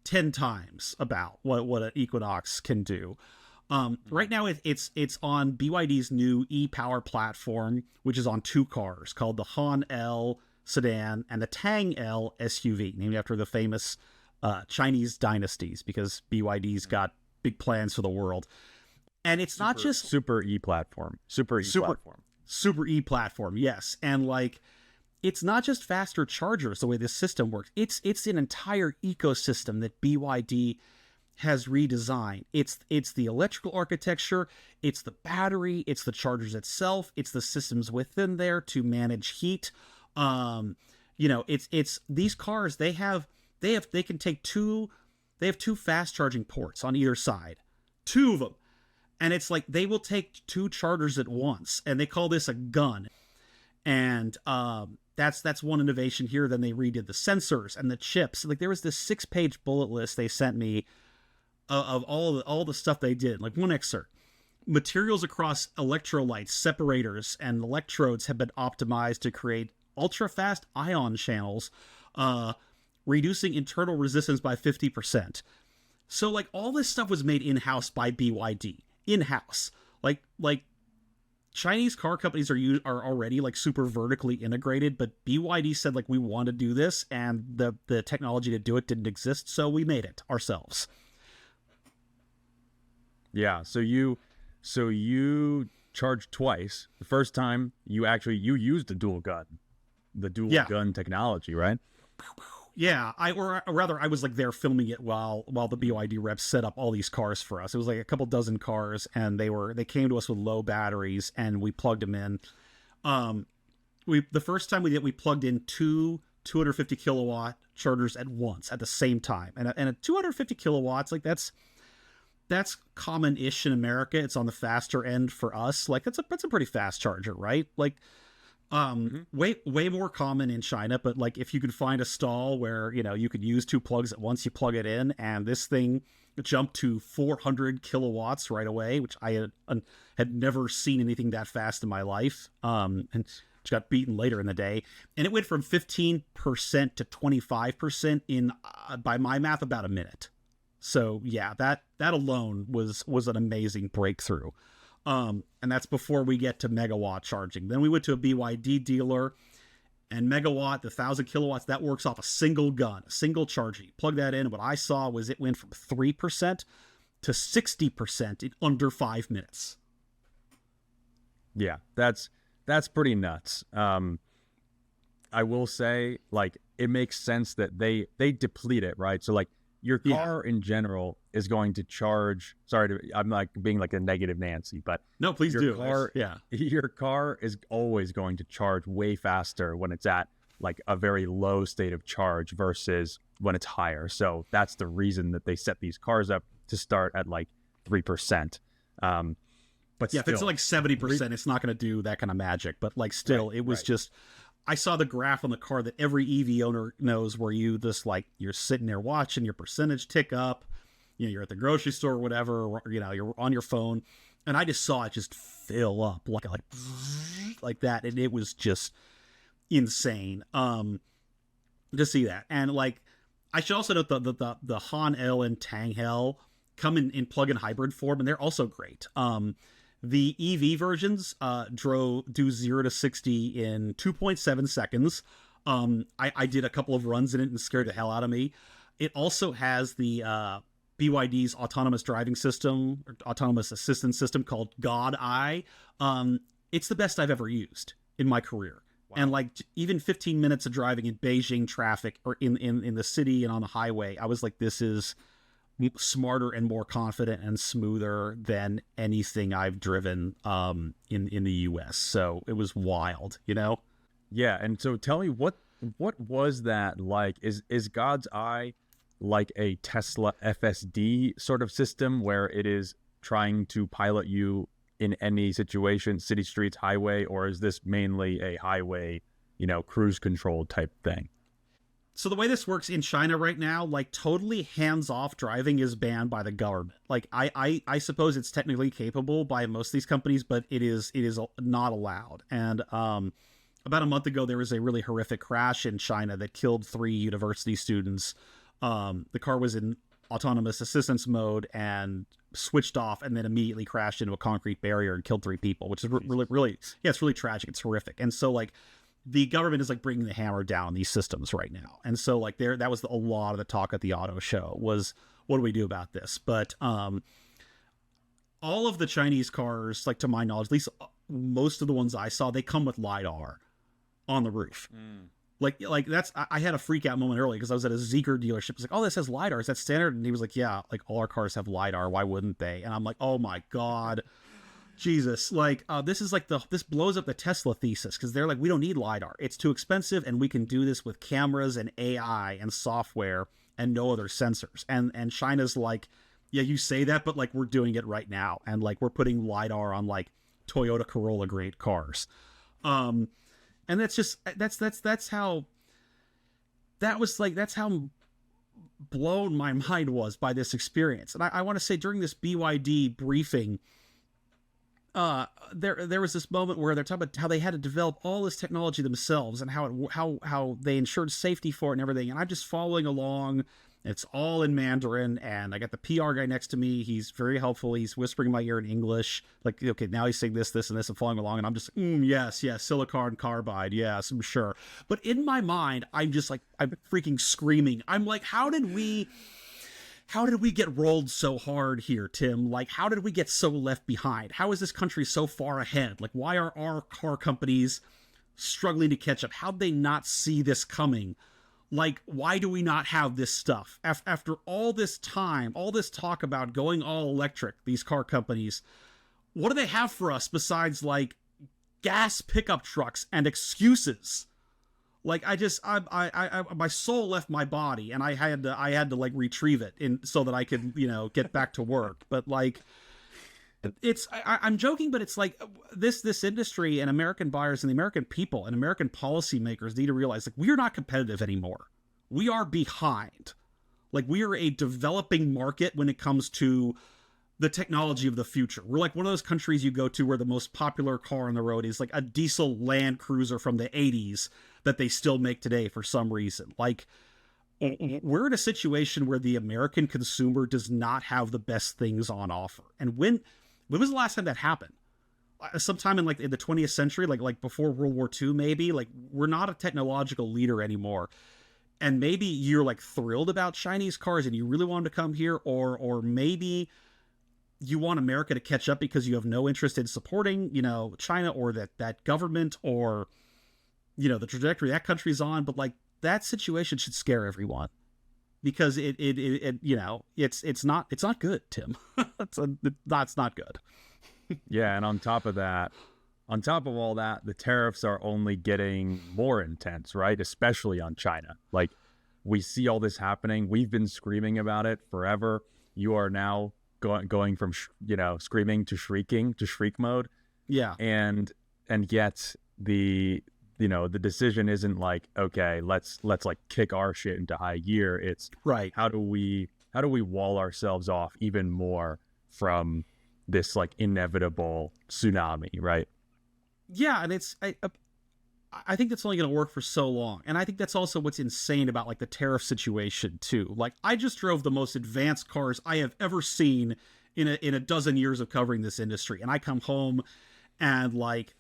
10 times about what an Equinox can do. Right now it's on BYD's new e-Power platform, which is on two cars called the Han L sedan and the Tang L SUV, named after the famous Chinese dynasties, because BYD's got big plans for the world. And it's not just super e platform, super e platform. Yes. And like, it's not just faster chargers, the way this system works. It's an entire ecosystem that BYD has redesigned. It's the electrical architecture, it's the battery, it's the chargers itself, it's the systems within there to manage heat. It's these cars, they have two fast charging ports on either side, two of them. And it's like they will take two chargers at once, and they call this a gun. And that's one innovation here. Then they redid the sensors and the chips. Like there was this 6-page bullet list they sent me of all the stuff they did. Like one excerpt: materials across electrolytes, separators, and electrodes have been optimized to create ultra fast ion channels, reducing internal resistance by 50%. So like all this stuff was made in-house by BYD. In-house. Like Chinese car companies are already like super vertically integrated, but BYD said like we want to do this, and the technology to do it didn't exist, so we made it ourselves. Yeah, so you charged twice. The first time you used the dual gun technology, right? Yeah, I was like there filming it while the BYD reps set up all these cars for us. It was like a couple dozen cars, and they came to us with low batteries, and we plugged them in. The first time we did, we plugged in two 250 kilowatt chargers at once at the same time, and a 250 kilowatts, like that's common-ish in America. It's on the faster end for us. Like that's a pretty fast charger, right? Like way more common in China, but like if you could find a stall where you could use two plugs at once, you plug it in, and this thing jumped to 400 kilowatts right away, which I had never seen anything that fast in my life. And it got beaten later in the day, and it went from 15% to 25% in by my math about a minute. So yeah, that alone was an amazing breakthrough. And that's before we get to megawatt charging. Then we went to a BYD dealer, and megawatt, the 1,000 kilowatts, that works off a single gun, a single charging. Plug that in, and what I saw was it went from 3% to 60% in under 5 minutes. Yeah, that's pretty nuts. I will say, like, it makes sense that they deplete it, right? So like your car in general is going to charge. I'm like being like a negative Nancy, but no, please do. Your car is always going to charge way faster when it's at like a very low state of charge versus when it's higher. So that's the reason that they set these cars up to start at like 3%. But yeah, still, if it's like 70%, it's not going to do that kind of magic. But like still, it was just. I saw the graph on the car that every EV owner knows, where you just like you're sitting there watching your percentage tick up. You're at the grocery store or whatever, or, you're on your phone, and I just saw it just fill up like that, and it was just insane to see that. And like I should also note the Han L and Tang Hell come in plug-in hybrid form, and they're also great. The EV versions do 0 to 60 in 2.7 seconds. I did a couple of runs in it and scared the hell out of me. It also has the BYD's autonomous driving system, or autonomous assistance system called God Eye. It's the best I've ever used in my career. Wow. And like even 15 minutes of driving in Beijing traffic or in the city and on the highway, I was like, this is smarter and more confident and smoother than anything I've driven in the US. So it was wild, you know? Yeah, and so tell me what was that like? Is God's Eye like a Tesla FSD sort of system where it is trying to pilot you in any situation, city, streets, highway, or is this mainly a highway, cruise control type thing? So the way this works in China right now, like totally hands-off driving is banned by the government. Like I suppose it's technically capable by most of these companies, but it is not allowed. And about a month ago, there was a really horrific crash in China that killed 3 university students. The car was in autonomous assistance mode and switched off and then immediately crashed into a concrete barrier and killed 3 people, which is really, it's really tragic. It's horrific. And so like the government is like bringing the hammer down on these systems right now. And so like that was a lot of the talk at the auto show was, what do we do about this? But all of the Chinese cars, like to my knowledge, at least most of the ones I saw, they come with LiDAR on the roof. Like that's, I had a freak out moment earlier because I was at a Zeekr dealership. It's like, oh, this has LiDAR. Is that standard? And he was like, yeah, like all our cars have LiDAR. Why wouldn't they? And I'm like, oh my God, Jesus. Like, this is like this blows up the Tesla thesis because they're like, we don't need LiDAR. It's too expensive and we can do this with cameras and AI and software and no other sensors. And China's like, yeah, you say that, but like we're doing it right now. And like we're putting LiDAR on like Toyota Corolla grade cars. And that's just that's how blown my mind was by this experience. And I want to say during this BYD briefing, there was this moment where they're talking about how they had to develop all this technology themselves and how they ensured safety for it and everything. And I'm just following along. It's all in Mandarin, and I got the PR guy next to me. He's very helpful. He's whispering in my ear in English. Like, okay, now he's saying this, and this, and following along. And I'm just, yes, silicon carbide. Yes, I'm sure. But in my mind, I'm just like, I'm freaking screaming. I'm like, how did we get rolled so hard here, Tim? Like, how did we get so left behind? How is this country so far ahead? Like, why are our car companies struggling to catch up? How'd they not see this coming? Like, why do we not have this stuff? After all this time, all this talk about going all electric, these car companies, what do they have for us besides, like, gas pickup trucks and excuses? Like, I my soul left my body, and I had to like, retrieve it so that I could, get back to work. But, like, I'm joking, but it's like this industry and American buyers and the American people and American policymakers need to realize, like, we are not competitive anymore. We are behind. Like, we are a developing market when it comes to the technology of the future. We're like one of those countries you go to where the most popular car on the road is like a diesel Land Cruiser from the 80s that they still make today for some reason. Like, we're in a situation where the American consumer does not have the best things on offer. And when was the last time that happened? Sometime in the 20th century, like before World War II, maybe. Like, we're not a technological leader anymore. And maybe you're like thrilled about Chinese cars and you really want them to come here, or maybe you want America to catch up because you have no interest in supporting, China or that government or, the trajectory that country's on. But like, that situation should scare everyone. Because it's not good, Tim. That's not good. Yeah, and on top of all that, the tariffs are only getting more intense, right? Especially on China. Like, we see all this happening. We've been screaming about it forever. You are now going from screaming to shrieking to shriek mode. Yeah, and yet the decision isn't like, okay, let's like kick our shit into high gear. It's right. How do we wall ourselves off even more from this like inevitable tsunami, right? Yeah, and it's I think that's only going to work for so long. And I think that's also what's insane about like the tariff situation too. Like I just drove the most advanced cars I have ever seen in a dozen years of covering this industry. And I come home and like,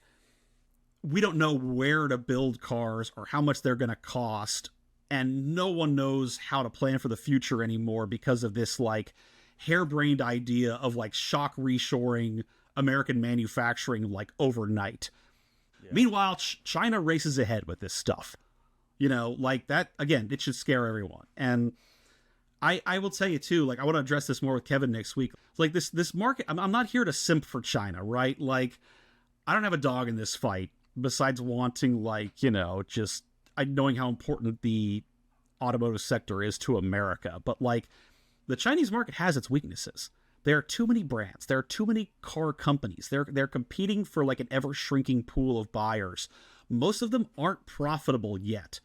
we don't know where to build cars or how much they're going to cost. And no one knows how to plan for the future anymore because of this like harebrained idea of like shock reshoring American manufacturing like overnight. Yeah. Meanwhile, China races ahead with this stuff. You know, like that, again, it should scare everyone. And I will tell you too, like I want to address this more with Kevin next week. Like this market, I'm not here to simp for China, right? Like I don't have a dog in this fight besides wanting like, you know, just knowing how important the automotive sector is to America. But like the Chinese market has its weaknesses. There are too many brands. There are too many car companies. They're competing for like an ever-shrinking pool of buyers. Most of them aren't profitable yet.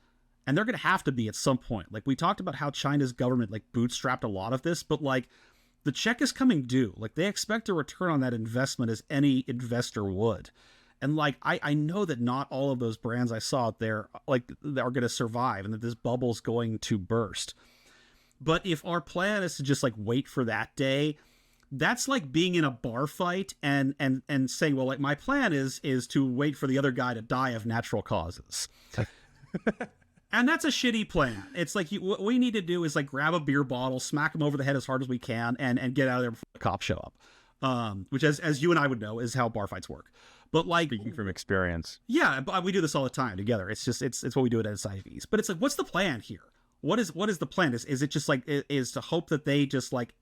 And they're going to have to be at some point. Like we talked about how China's government like bootstrapped a lot of this, but like the check is coming due. Like they expect a return on that investment as any investor would. And like I know that not all of those brands I saw out there like are going to survive and that this bubble's going to burst. But if our plan is to just like wait for that day, that's like being in a bar fight and saying, well, like my plan is to wait for the other guy to die of natural causes. And that's a shitty plan. It's like what we need to do is like grab a beer bottle, smack him over the head as hard as we can, and get out of there before the cops show up. Which, as you and I would know, is how bar fights work. But like speaking from experience, yeah, but we do this all the time together. It's just it's what we do at InsideEVs. But it's like, what's the plan here? What is the plan? Is it just like is to hope that they just like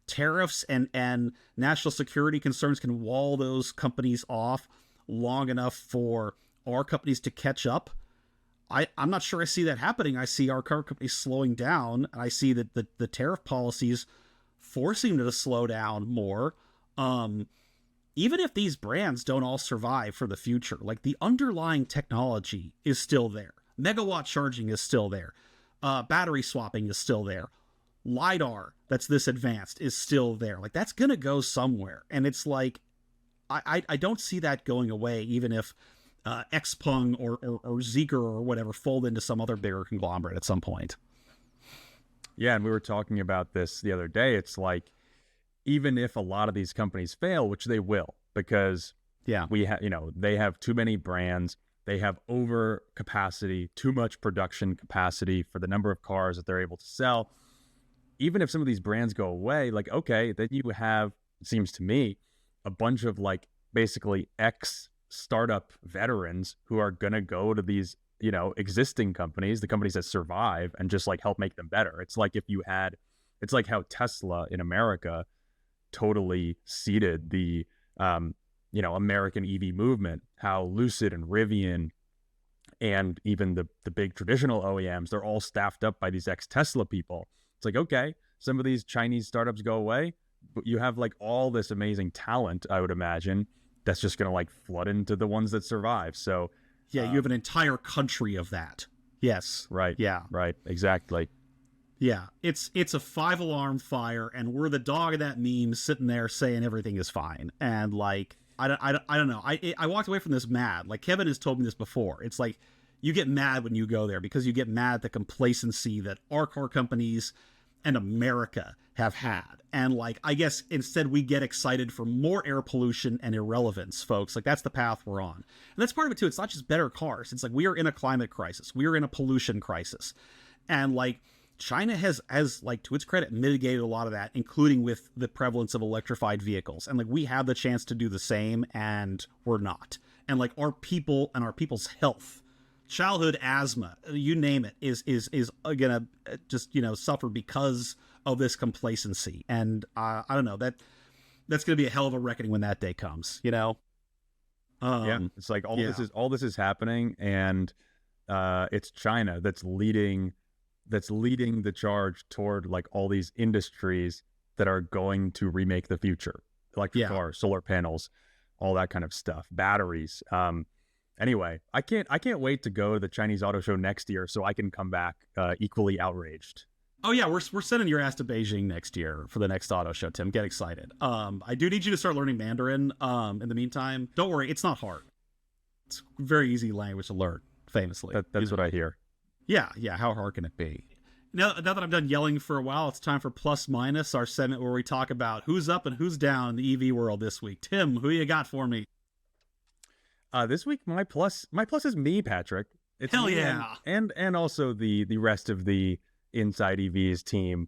tariffs and national security concerns can wall those companies off long enough for our companies to catch up? I'm not sure I see that happening. I see our car companies slowing down, and I see that the tariff policies forcing them to slow down more. Even if these brands don't all survive for the future, like the underlying technology is still there. Megawatt charging is still there. Battery swapping is still there. LiDAR that's this advanced is still there. Like that's going to go somewhere. And it's like, I don't see that going away, even if Xpeng or Zeekr or whatever fold into some other bigger conglomerate at some point. Yeah, and we were talking about this the other day. It's like, even if a lot of these companies fail, which they will, because they have too many brands, they have over capacity, too much production capacity for the number of cars that they're able to sell. Even if some of these brands go away, like, okay, then you have, it seems to me, a bunch of like basically startup veterans who are going to go to these, you know, existing companies, the companies that survive, and just like help make them better. It's like it's like how Tesla in America totally seeded the, American EV movement, how Lucid and Rivian and even the big traditional OEMs, they're all staffed up by these ex-Tesla people. It's like, okay, some of these Chinese startups go away, but you have like all this amazing talent, I would imagine, that's just going to like flood into the ones that survive. So yeah, you have an entire country of that. Yes. Right. Yeah. Right. Exactly. Yeah. It's a 5-alarm fire, and we're the dog of that meme sitting there saying everything is fine. And like, I don't know. I walked away from this mad. Like Kevin has told me this before. It's like you get mad when you go there because you get mad at the complacency that our car companies and America have had. And like, I guess instead we get excited for more air pollution and irrelevance, folks. Like that's the path we're on. And that's part of it too. It's not just better cars. It's like we are in a climate crisis. We are in a pollution crisis. And like China has like, to its credit, mitigated a lot of that, including with the prevalence of electrified vehicles. And like we have the chance to do the same, and we're not. And like our people and our people's health, childhood asthma, you name it, is gonna just, suffer because of this complacency. And I don't know, that's gonna be a hell of a reckoning when that day comes, yeah, it's like all this is happening, and it's China that's leading the charge toward like all these industries that are going to remake the future. Electric cars, solar panels, all that kind of stuff, batteries. Anyway, I can't wait to go to the Chinese Auto Show next year so I can come back equally outraged. Oh yeah, we're sending your ass to Beijing next year for the next auto show, Tim. Get excited. I do need you to start learning Mandarin. In the meantime, don't worry, it's not hard. It's a very easy language to learn. famously. That's what I hear. Yeah. How hard can it be? Now that I'm done yelling for a while, it's time for Plus Minus, our segment where we talk about who's up and who's down in the EV world this week. Tim, who you got for me? This week, my plus is me, Patrick. It's Hell me yeah. and also the rest of the InsideEVs team.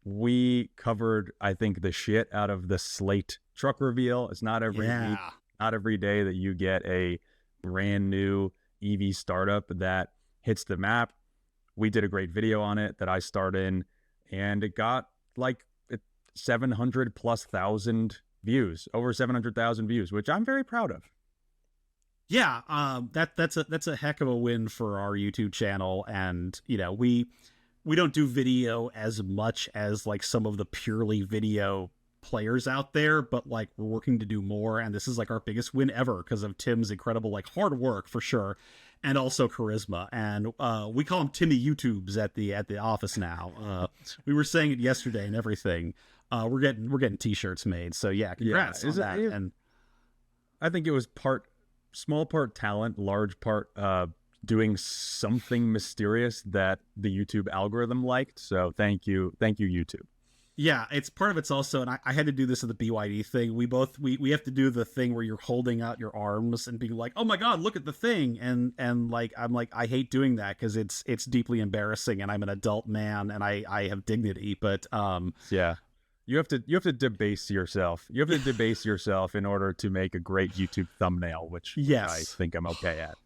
We covered, I think, the shit out of the Slate truck reveal. It's not every week, not every day that you get a brand new EV startup that hits the map. We did a great video on it that I starred in, and it got like 700,000+ views, over 700,000 views, which I'm very proud of. Yeah, that's a heck of a win for our YouTube channel, and we don't do video as much as like some of the purely video players out there, but like we're working to do more, and this is like our biggest win ever because of Tim's incredible like hard work for sure, and also charisma. And we call him Timmy YouTubes at the office now. We were saying it yesterday and everything. We're getting t-shirts made, so yeah, congrats on that. And I think it was small part talent, large part doing something mysterious that the YouTube algorithm liked. So thank you YouTube. Yeah, it's part of it's also, and I had to do this at the BYD thing. We have to do the thing where you're holding out your arms and being like, oh my god, look at the thing, and like I'm like, I hate doing that because it's deeply embarrassing, and I'm an adult man and I have dignity. But yeah, you have to debase yourself. You have to debase yourself in order to make a great YouTube thumbnail, which I think I'm okay at.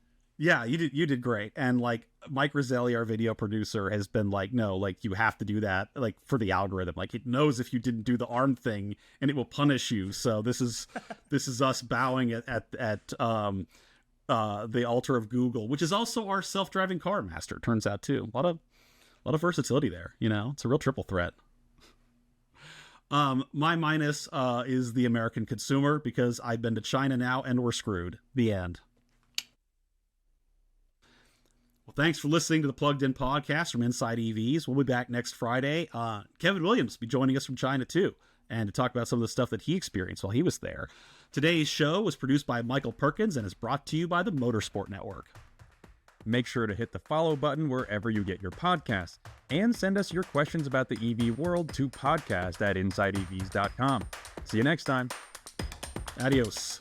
Yeah, you did great. And like Mike Roselli, our video producer, has been like, no, like you have to do that, like for the algorithm. Like it knows if you didn't do the arm thing and it will punish you. So this is us bowing at the altar of Google, which is also our self-driving car master, turns out too. A lot of versatility there, It's a real triple threat. My minus is the American consumer, because I've been to China now and we're screwed. The end. Well, thanks for listening to the Plugged In podcast from InsideEVs. We'll be back next Friday. Kevin Williams will be joining us from China too, and to talk about some of the stuff that he experienced while he was there. Today's show was produced by Michael Perkins and is brought to you by the Motorsport Network. Make sure to hit the follow button wherever you get your podcasts, and send us your questions about the EV world to podcast@InsideEVs.com. See you next time. Adios.